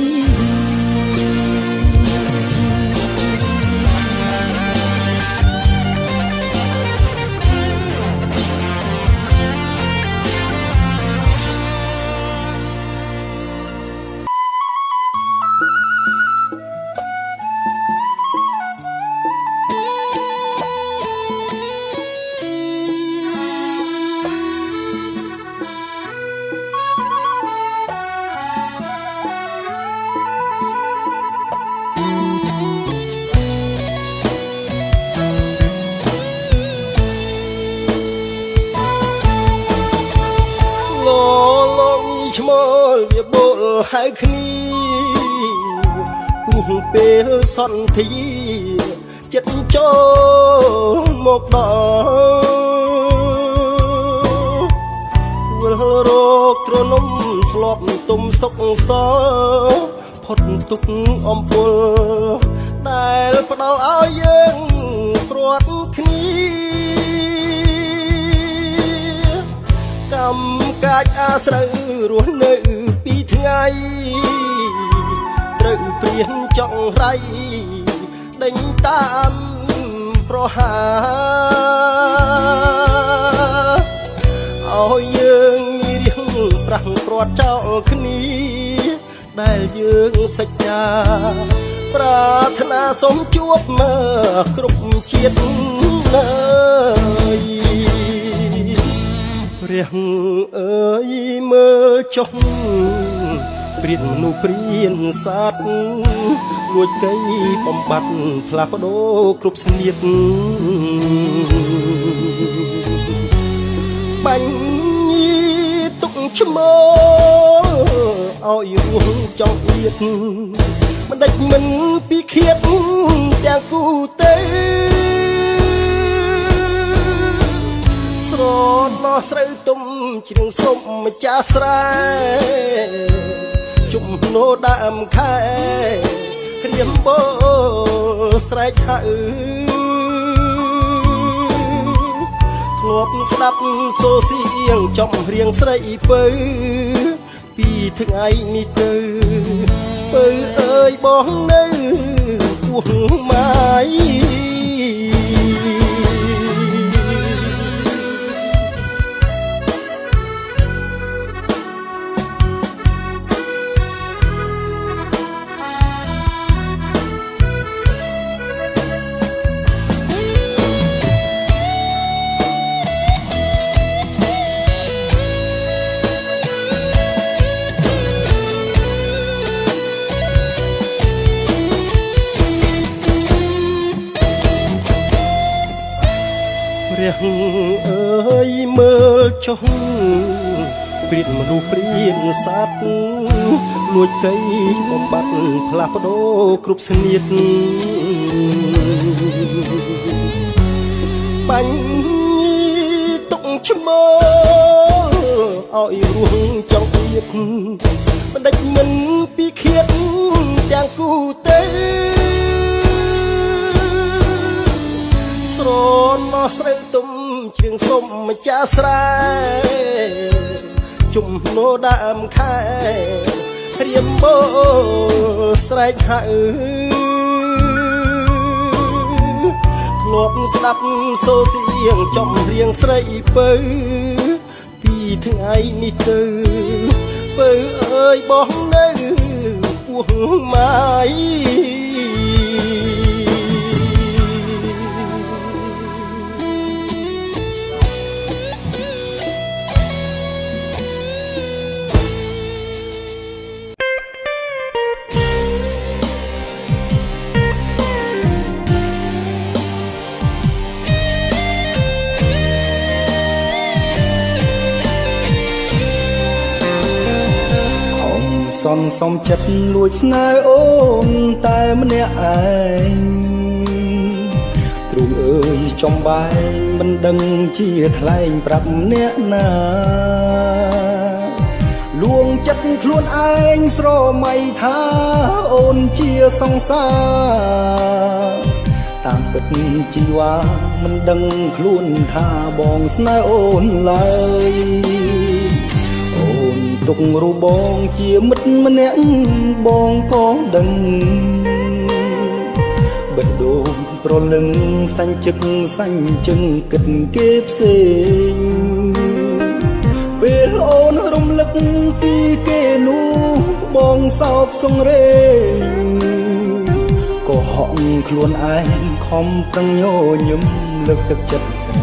ឈ្មោលវាបូលហៅគ្នាពុះពេលសន្ធាចិត្តចូលមកដល់វិលរកទ្រនំធ្លាប់ទុំសុកសល់ផុតទុកអំពើដែលផ្ដល់ឲ្យយើងព្រាត់គ្នាកម្មកាចអាស្រូវរស់នៅពីថ្ងៃត្រូវព្រៀនចង់រៃដេញតាមប្រហាឲ្យយើងរៀងប្រាំងព្រាត់ចោលគ្នាដែលយើងសច្ចាប្រាថ្នាសូមជួបមើលគ្រប់ជាតិលើព្រះអើយមើលចុះព្រានមនុស្សព្រានសត្វលួចកៃបំបត្តិផ្លាស់ប្ដូរគ្រប់ស្នៀតបាញ់ញីទុកឈ្មោលឲ្យរស់ចង់ទៀត មិនដេចមិនពីឃាតទាំងគូទេស្រត់លោះស្រូវទុំជ្រៀងសុំម្ចាស់ស្រែជុំណូដើមខែក្រៀមបោស្រែកហៅធ្លាប់ស្ដាប់សូសៀងចំរៀងស្រីពៅពីថ្ងៃនេះទៅពៅអើយបងនៅពោះម៉ាយព្រះអើយមើលចុះព្រានមនុស្សព្រានសត្វលួចកៃបំបត្តិផ្លាស់ប្ដូរគ្រប់ស្នៀតបាញ់ទុកឈ្មោលឲ្យរស់ចង់ទៀតមិនដេចមិនពីឃាតទាំងគូទេស្រន់មកស្រូវទុំជ្រៀងសុំម្ចាស់ស្រែជុំណូដើមខែក្រៀមបោស្រែកហៅធ្លាប់ស្ដាប់សូសៀងចំរៀងស្រីពៅពីថ្ងៃនេះទៅពៅអើយបងនៅពោះម៉ាយសនសំចិត្តលួចស្នេហ៍អូនតែម្នាក់ឯងទ្រូងអើយចំបែងមិនដឹងជាថ្លែងប្រាប់អ្នកណាលួងចិត្តខ្លួនឯងស្រមៃថាអូនជាសង្សារតាមពិតជីវ៉ាមិនដឹងខ្លួនថាបងស្នេហ៍អូនឡើយទុករូបបងជាមិត្តម្នាក់បងក៏ដឹងបេះដូងប្រលឹងសាញ់ជឹកសាញ់ជឹងគិតគេផ្សេងពេលអូនរំលឹកពីគេនោះបងសោកសង្រេងក៏ហក់ខ្លួនឯងខំប្រឹងញញឹមលើកទឹកចិត្តស្រី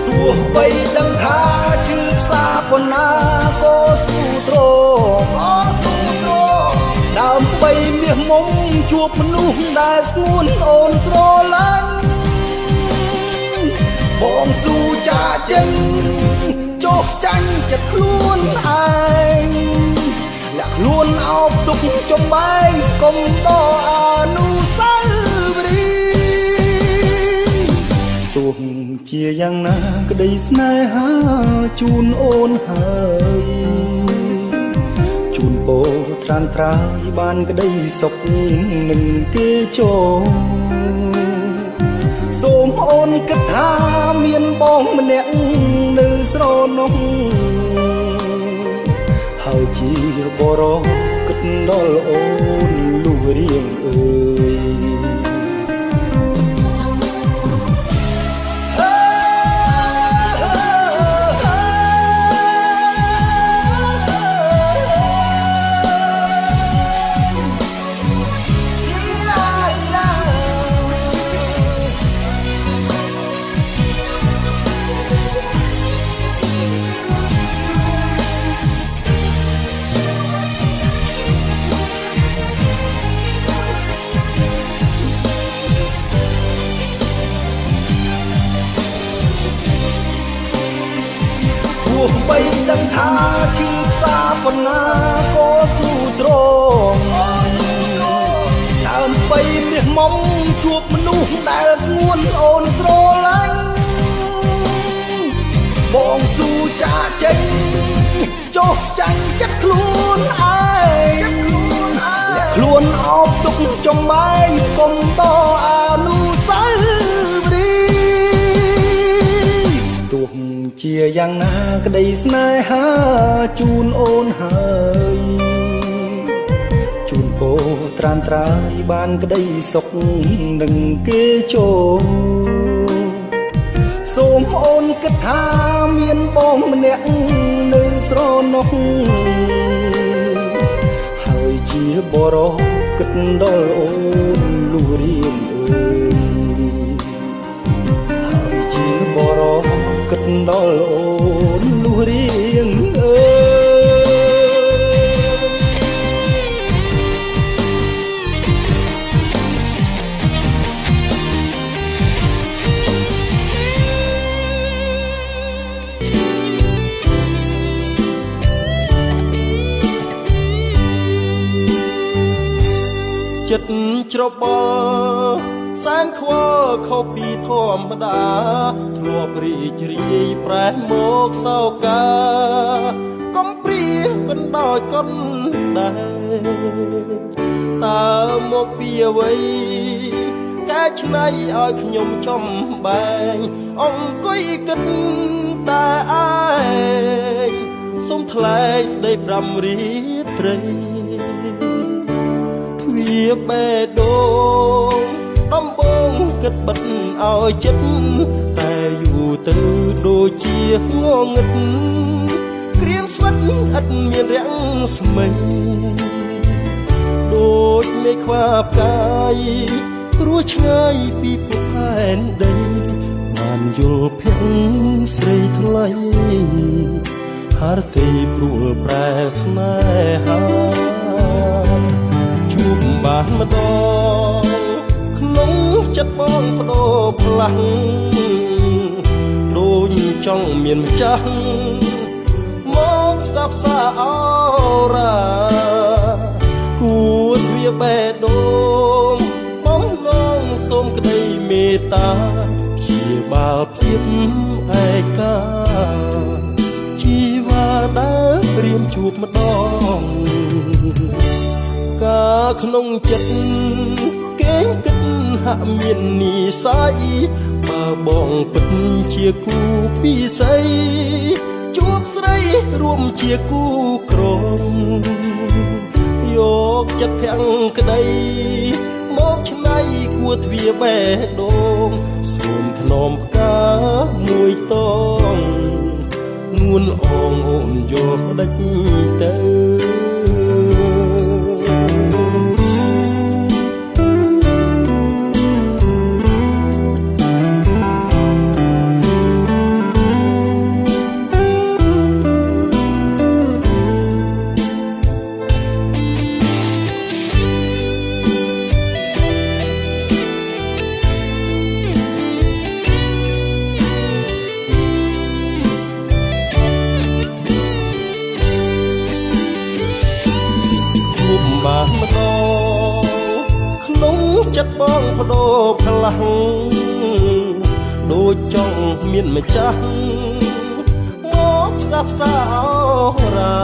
ទោះបីដឹងថាឈឺផ្សាប៉ុណ្ណាក៏ស៊ូទ្រងដើម្បីមាសមុំជួបមនុស្សដែលស្ងួនអូនស្រឡាញ់បងស៊ូចាចេញច ះចាញ់ចិត្តខ្លួនឯងលាក់ខ្លួនអោបទុកចំបែងកុំដកអនុស្សាវរីយ៍ទោះជាយ៉ាងណាក្តីស្នេហាជូនអូនហើយជូនពោត្រានត្រាយបានក្តីសុខនឹងគេចូលសូមអូនគិតថាមានបងម្នាក់នៅស្រណោះហើយជាបរោគិតដល់អូនលុះរៀងអើយទោះបីដឹងថាឈឺផ្សាប៉ុណ្ណាក៏ស៊ូទ្រង់ដើម្បីមាសមុំជួបមនុស្សដែលស្ងួនអូនស្រឡាញ់បងស៊ូចាចេញចុះចាញ់ចិត្តខ្លួនឯងលាក់ខ្លួនអោបទុកចំបែងកុំតអនុស្សាវរីយ៍ទោះជាយ៉ាងណាក្តីស្នេហាជូនអូនហើយជូនពោត្រានត្រាយបានក្តីសុខនឹងគេចូលសូមអូនគិតថាមានបងម្នាក់នៅស្រណោះហើយជាបរោគិតដល់អូនលុះរៀងអើយហើយជាបរោគិតដល់អូនលុះរៀងអើយចិត្តច្របល់សែនខ្វល់ខុសពីធម្មតាធ្លាប់រីករាយប្រែមកសោកាកំព្រាកណ្ដោយកណ្ដែរតើមកពីអ្វីកែច្នៃឲ្យខ្ញុំចំបែងអង្គុយគិតតែឯងសុំថ្លែងស្ដីប្រាំរាត្រីវាបេះដូងដំបងគិតបិទឲ្យចិត្តតែយូរទៅដូចជាងងឹតក្រៀមស្វិតឥតមានរាំងស្មិញដូចមេឃខ្វាផ្កាយព្រោះឆ្ងាយពីពុកផែនដីបានយល់ភ័ក្រស្រីថ្លៃហារទីព្រួលប្រែស្នេហាជួបបានម្ដងក្នុងចិត្តបងបដូរផ្លាំងដូចចង់មានម្ចាស់មកផ្សះផ្សាអរ៉ាគួរវាបេះដូងបំណងសូមក្តីមេត្តាព្យាបាលភាពឯកាជីវ៉ាដែលព្រាមជួបម្ដងកាក្នុងចិត្តគេគិតហាក់មាននិស័យបើបងពិតជាគូពិសីជួបស្រីរួមជាគូក្រមយកចិត្តភាំងក្តីមកឆ្នៃគួរទ្វាបេះដូងសូមថ្នមផ្កាមួយតងនួនអងអូនយកដេចទៅ បានម្ដងក្នុងចិត្តបងបដូរផ្លាំងដូចចង់មានម្ចាស់មកផ្សះផ្សាអរា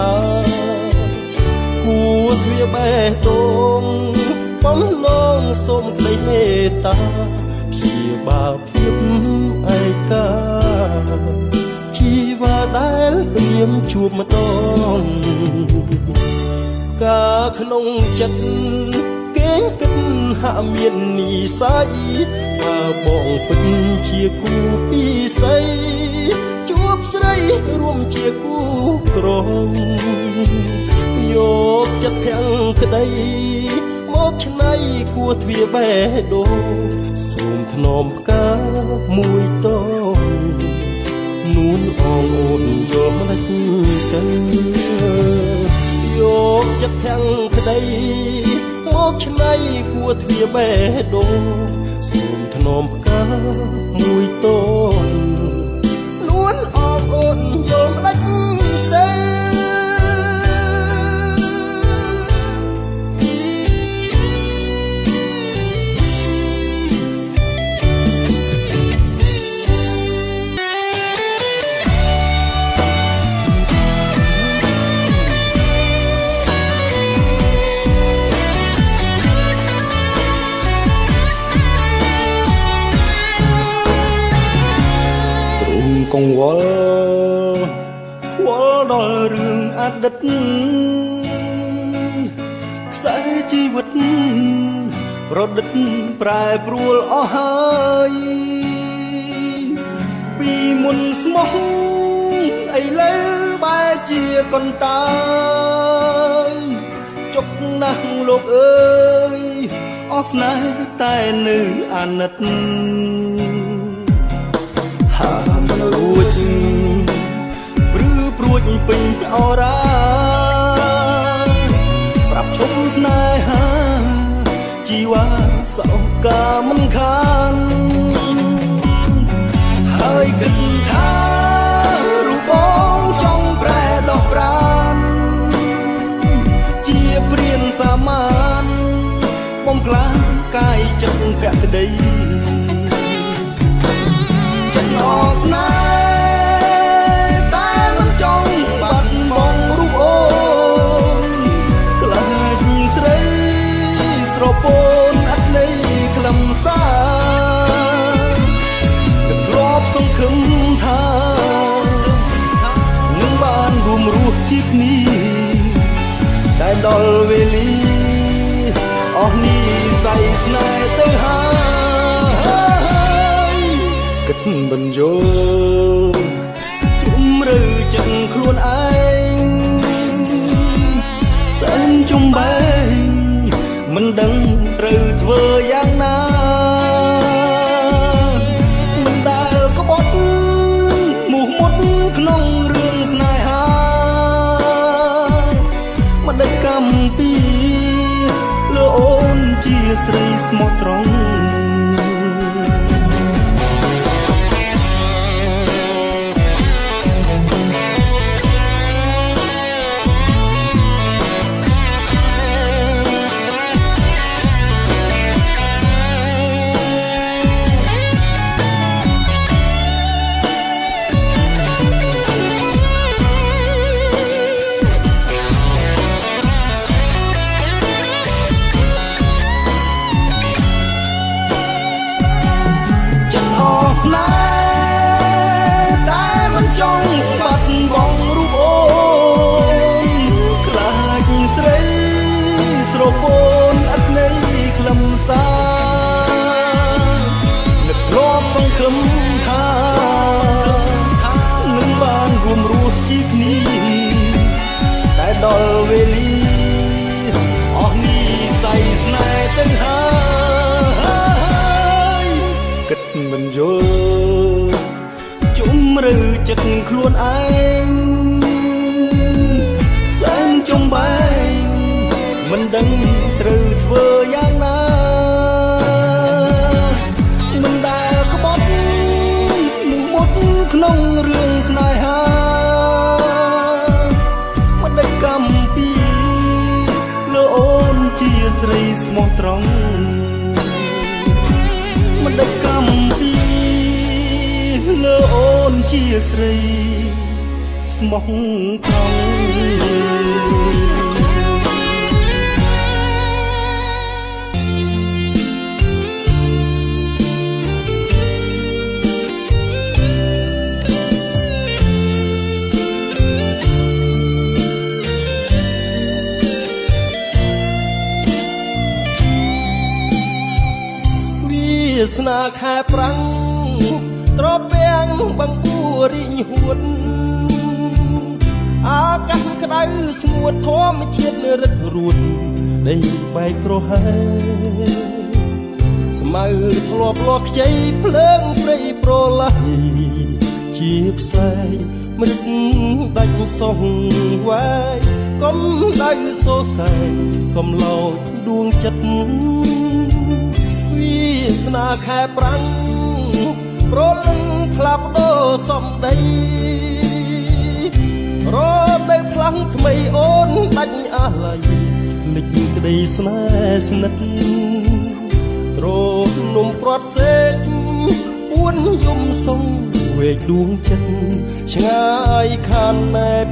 គួទ្វាបេះដូងបំឡងសូមក្តីមេត្តាព្យាបាលភាពឯកាជីវាដែលព្រាមជួបម្ដងការក្នុងចិត្តគេងគិតហាក់មាននិស័យបើបងពិតជាគូពីស័យជួបស្រីរួមជាគូក្រងយកចិត្តភាំងក្តីមកឆ្នៃគួទ្វាបេះដូងសូមថ្នមផ្កាមួយតងនួនអងអូនយកម្លេចទៅយកចិត្តភាំងក្តីមកឆ្នៃគួទ្វាបេះដូងសូមថ្នមផ្កាមួយតងនួនអងអូនយកម្លេចទៅកង្វល់ខ្វល់ដល់រឿងអតីតខ្សែជីវិតរដិតប្រែប្រួលអស់ហើយពីមុនស្មោះឥឡូវបែរជាកន្តើយចុកណាស់លោកអើយអស់ស្នេហ៍តែនៅអាណិតរួចព្រឺព្រួចពេញអរ៉ាប្រាប់ឈុំស្នេហាជីវ៉ាសោកាមិនខានហើយគិតថារូបបងចង់ប្រែដោះប្រានជាព្រានសាមញ្ញបំផ្លាញកាយចិត្តភក្តីចិត្តអស្នេហ៍ពូនអត់នៃខ្លឹមសារក៏ធ្លាប់សង្ឃឹមថានឹងបានរួមរស់ជាគ្នាតែដល់វេលាអស់នេះស័យស្នេហ៍ទៅហើយគិតបញ្យល់ជុំរើចិត្តខ្លួនឯងសែនចំបែងមិនដឹងត្រូវធ្វើយ៉ាងណាមិនដែលក្បត់មោះមុតក្នុងរឿងស្នេហាមិនដេចកម្មពីលើអូនជាស្រីស្មោះត្រង់ពូនអត់នៃខ្លឹមសារនឹកធ្លាប់សង្ឃឹមថានឹងបានរួមរស់ជាគ្នាតែដល់វេលាអស់នេះស័យស្នេហ៍ទៅហើយគិតមិនយល់ជុំរើចិត្តខ្លួនឯងសែនចំបែងមិនដឹងត្រូវធ្វើយ៉ាងណាមិនដែលក្បត់មុតក្នុងរឿងស្នេហាមិនដេចកម្មពីលើអូន ស្រីស្មោះត្រង់មិនដឹកកម្មពីលើអូនជាស្រីស្មោះត្រង់ស្នាខែប្រាំងត្រពាំងបង្អួររីងហួតអាកាសក្តៅស្ងួតធម្មជាតិរឹករួតដីបែកក្រហែស្មៅធ្លាប់លាស់ខ្ចីភ្លើងព្រៃប្រឡៃជាផ្សែងមរឹកដាច់សោះវាយកុំដៅសោសែងកុំឡោចដួងចិត្តវាស្នាខែប្រាំងប្រលឹងផ្លាប់ដោសំដីរត់នៅផ្លាំងថ្មីអូនដាច់អាឡ័យលិចក្តីស្នេហ៍ស្និទ្ធត្រនំព្រាត់សេកពួនយំសងវេកដួងចិត្តឆ្ងាយខានណែប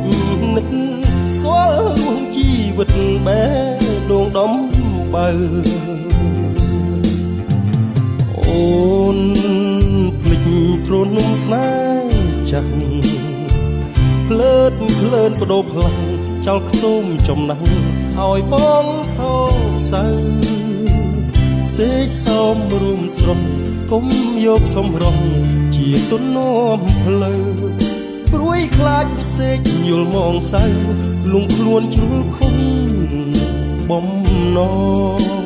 នឹកស្គាល់រួងជីវិតបែដងដំបើអូនភ្លេចទ្រនំស្នេហ៍ចាស់ភ្លើតភ្លើនបដូរផ្លាំងចោលខ្ទមចំណាំងឲ្យបងសោសៅសេកសមរួមស្រស់គុំយកសំរងជាទុននាំផ្លូវព្រួយខ្លាចសេកយល់មងសៅលងខ្លួនជ្រុលខុំបំណង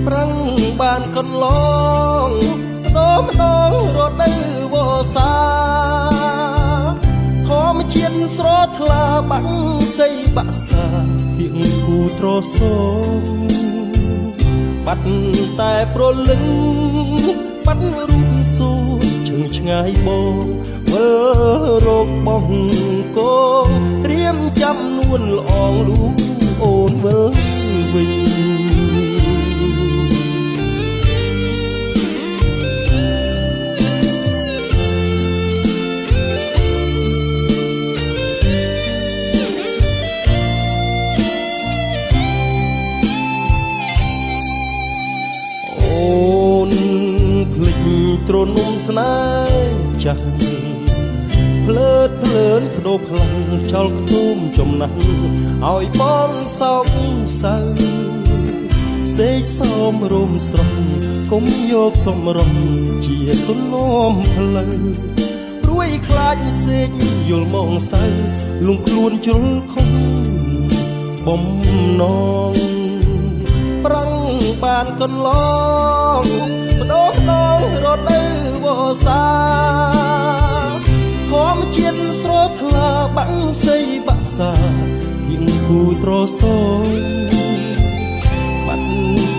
ប្រាំងបានកន្លងម្ដងរដូវវស្សាធម្មជាតិស្រស់ថ្លាបាក់សីបាក់សាហៀងគូត្រសងបាត់តែប្រលឹងបាត់រូបសួរជើងឆ្ងាយបងវិលរកបងកងរៀមចាំនួនល្អងលូអូនវិលវិញទ្រនំស្នេហ៍ចាស់ភ្លើតភ្លើនបដូរផ្លាំងចោលខ្ទុំចំណាស់ឲ្យបងសោកសៅសេកសមរំស្រស់គុំយកសំរងជាទុននាំផ្លូវព្រួយខ្លាចសេកយល់មកសៅលងខ្លួនជ្រុលខំបំណងប្រាំងបានកន្លងបដូររដូវវស្សាធម្មជាតិស្រស់ថ្លាបាក់សីបាក់សាគៀងគូត្រសងបាត់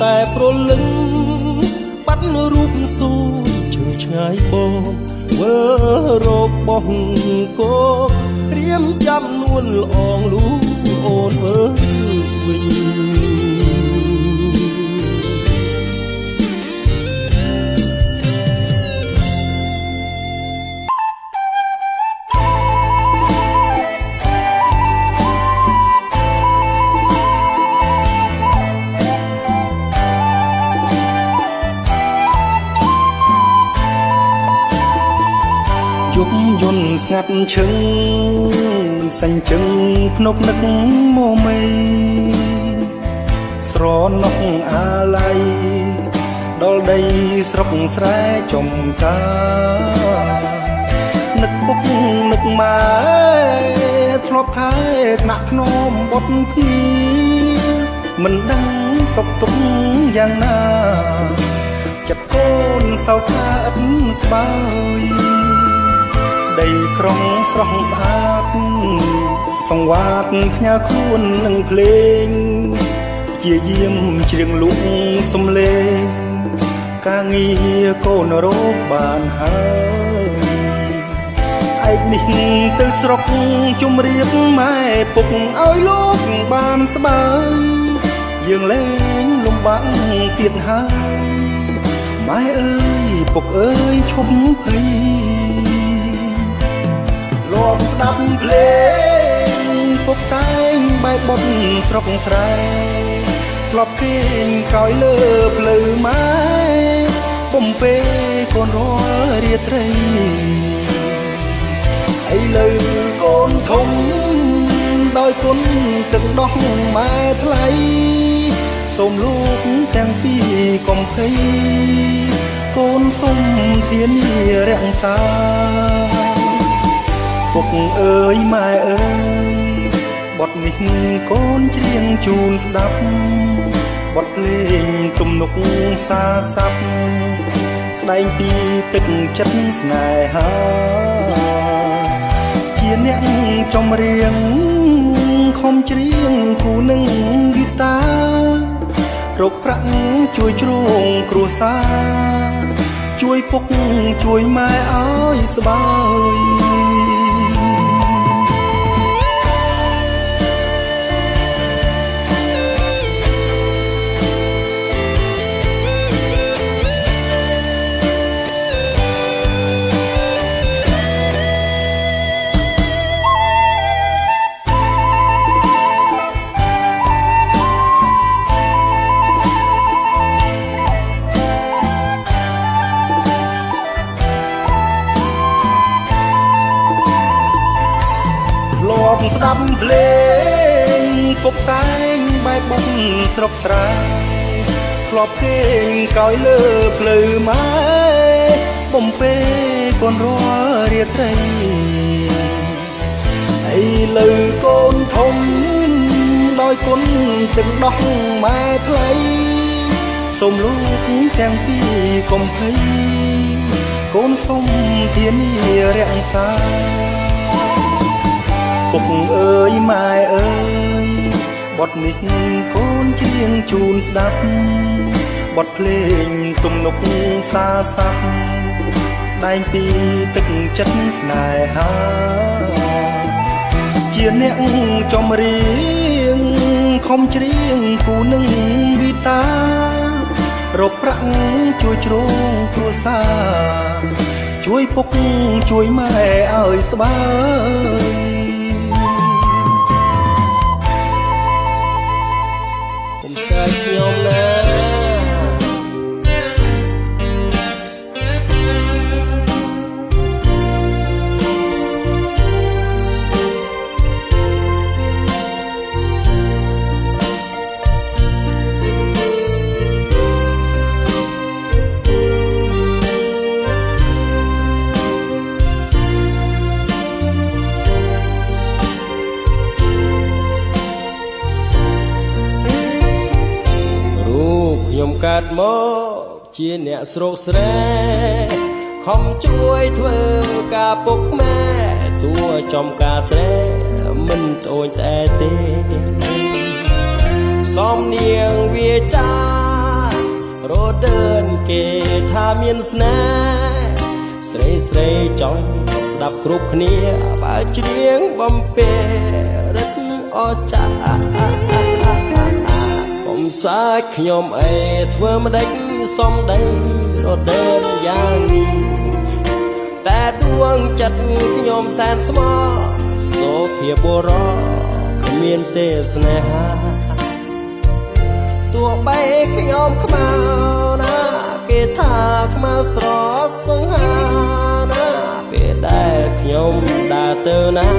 តែប្រលឹងបាត់រូបសួរជើងឆ្ងាយបងវិលរកបងកោរៀមចាំនួនល្អងលូអូនវិលវិញ យន្តស្ងាត់ឈឹងសាញ់ជឹងភ្នប់នឹកមកមេស្រណុកអាឡ័យដល់ដីស្រុកស្រែចំការនឹកពុកនឹកម៉ែធ្លាប់ថែថ្នាក់ធ្នមបុតភីមិនដឹងសុខទុក្ខយ៉ាងណាចិត្តកូនសោកថាឥតស្បើយដីក្រុងស្រស់ស្អាតសង្វាតផ្ញើខ្លួននឹងភ្លេងជាយាមច្រៀងលូកសំលេងការងារកូនរកបានហើយស្អែកនេះទៅស្រុកជម្រាបម៉ែពុកឲ្យលោកបានស្បើយ យើងលែងលំបាកទៀតហើយម៉ែអើយពុកអើយឈប់ភ័យលាប់ស្ដាប់ភ្លេងពុកតែងបែបបត់ស្រុកស្រែធ្លាប់គេងកោយលើភ្លៅម៉ែបំពេកូនរាល់រាត្រីឥឡូវកូនធំដោយគុណទឹកដោះម៉ែថ្លៃសូមលោកទាំងពីរកុំភ័យកូនសុំធានារក្សាពុកអើយម៉ែអើយបទនេះកូនច្រៀងជូនស្ដាប់បទភ្លេងទំនុកសាស័ព្ទស្ដែងពីទឹកចិត្តស្នេហាជាអ្នកចម្រៀងខំច្រៀងគូនឹងហ្គីតារកប្រាក់ជួយជ្រោងគ្រួសារជួយពុកជួយម៉ែឲ្យស្បើយស្ដាប់ភ្លេងពុកតែងបែបបុកស្រុកស្រែធ្លាប់គេងកោយលើភ្លៅម៉ែបំពេកូនរាល់រាត្រីឥឡូវកូនធំដោយគុណទឹកដោះម៉ែថ្លៃសូមលោកទាំងពីរកុំភ័យកូនសុំធានារក្សាពុកអើយម៉ែអើយបទនេះកូនច្រៀងជូនស្ដាប់បទភ្លេងទំនុកសាស័ព្ទស្ដែងពីទឹកចិត្តស្នេហាជាអ្នកចម្រៀងខំច្រៀងគូនឹងហ្គីតារកប្រាក់ជួយជ្រោងគ្រួសារជួយពុកជួយម៉ែឲ្យស្បើយខ្ញុំណាខ្ញុំកើតមកជាអ្នកស្រុកស្រែខំជួយធ្វើការពុកម៉ែតួចំការស្រែមិនត្អូញតែទេសំនៀងវាចារត់ដើនគេថាមានស្នេហ៍ស្រីស្រីចង់ស្ដាប់គ្រប់គ្នាបើច្រៀងបំពេរឹកអចាសាច់ខ្ញុំអេធ្វើម្ដេចសំដីរត់ដើរយ៉ាងនេះតែដួងចិត្តខ្ញុំសែនស្មោះសូភាបុរសគ្មានទេស្នេហាទោះបីខ្ញុំខ្មៅណាគេថាខ្មៅស្រស់សង្ហាណាពេលដែលខ្ញុំដើរទៅណា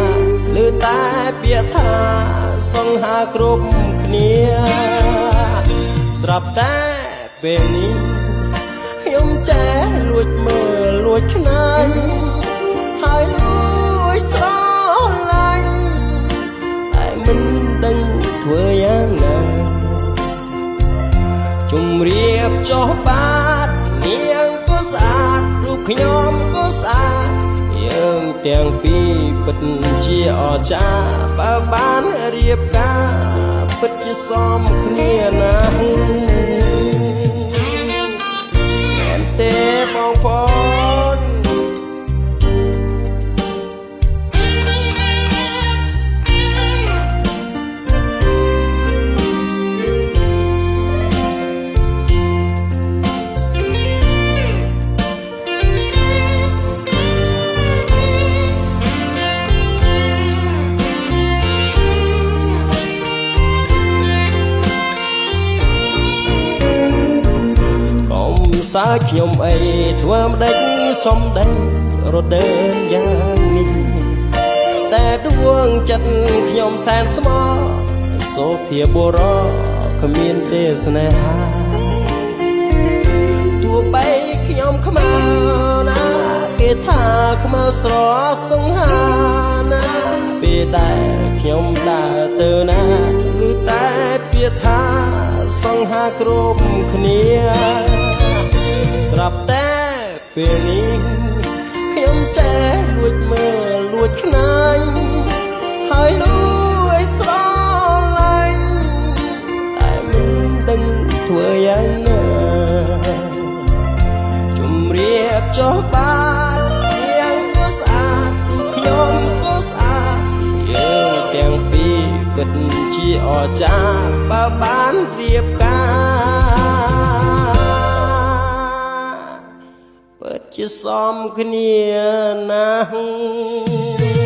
ឮតែពាក្យថាសង្ហាគ្រប់គ្នាស្រាប់តែពេលនេះខ្ញុំចេះលួចមើលលួចខ្នាញ់ហើយលួចស្រឡាញ់តែមិនដឹងធ្វើយ៉ាងណាជំរាបចុះបាតនាងក៏ស្អាតរូបខ្ញុំក៏ស្អាតយើងទាំងពីរពិតជាអស្ចារ្យបើបានរៀបការពិតជាសមគ្នាណាស់មែនទេបងប្អូន សើខ្ញុំអីធ្វើម្ដេចសំដីរត់ដើរយ៉ាងនេះតែដួងចិត្តខ្ញុំសែនស្មោះសូភាបុរសគ្មានទេស្នេហាទោះបីខ្ញុំខ្មៅណាគេថាខ្មៅស្រសង្ហាណាពេលដែលខ្ញុំដើរទៅណាគឺតែពាក្យថាសង្ហាគ្រប់គ្នាស្រាប់តែពេលនេះខ្ញុំចេះលួចមើលលួចខ្នាញ់ហើយលួចស្រឡាញ់តែមិនដឹងធ្វើយ៉ាងណាជំរាបចុះបាទយ៉ាងក៏ស្អាតខ្ញុំក៏ស្អាតយើងទាំងពីរពិតជាអស្ចារ្យបើបានរៀបការពិតជាសមគ្នាណាស់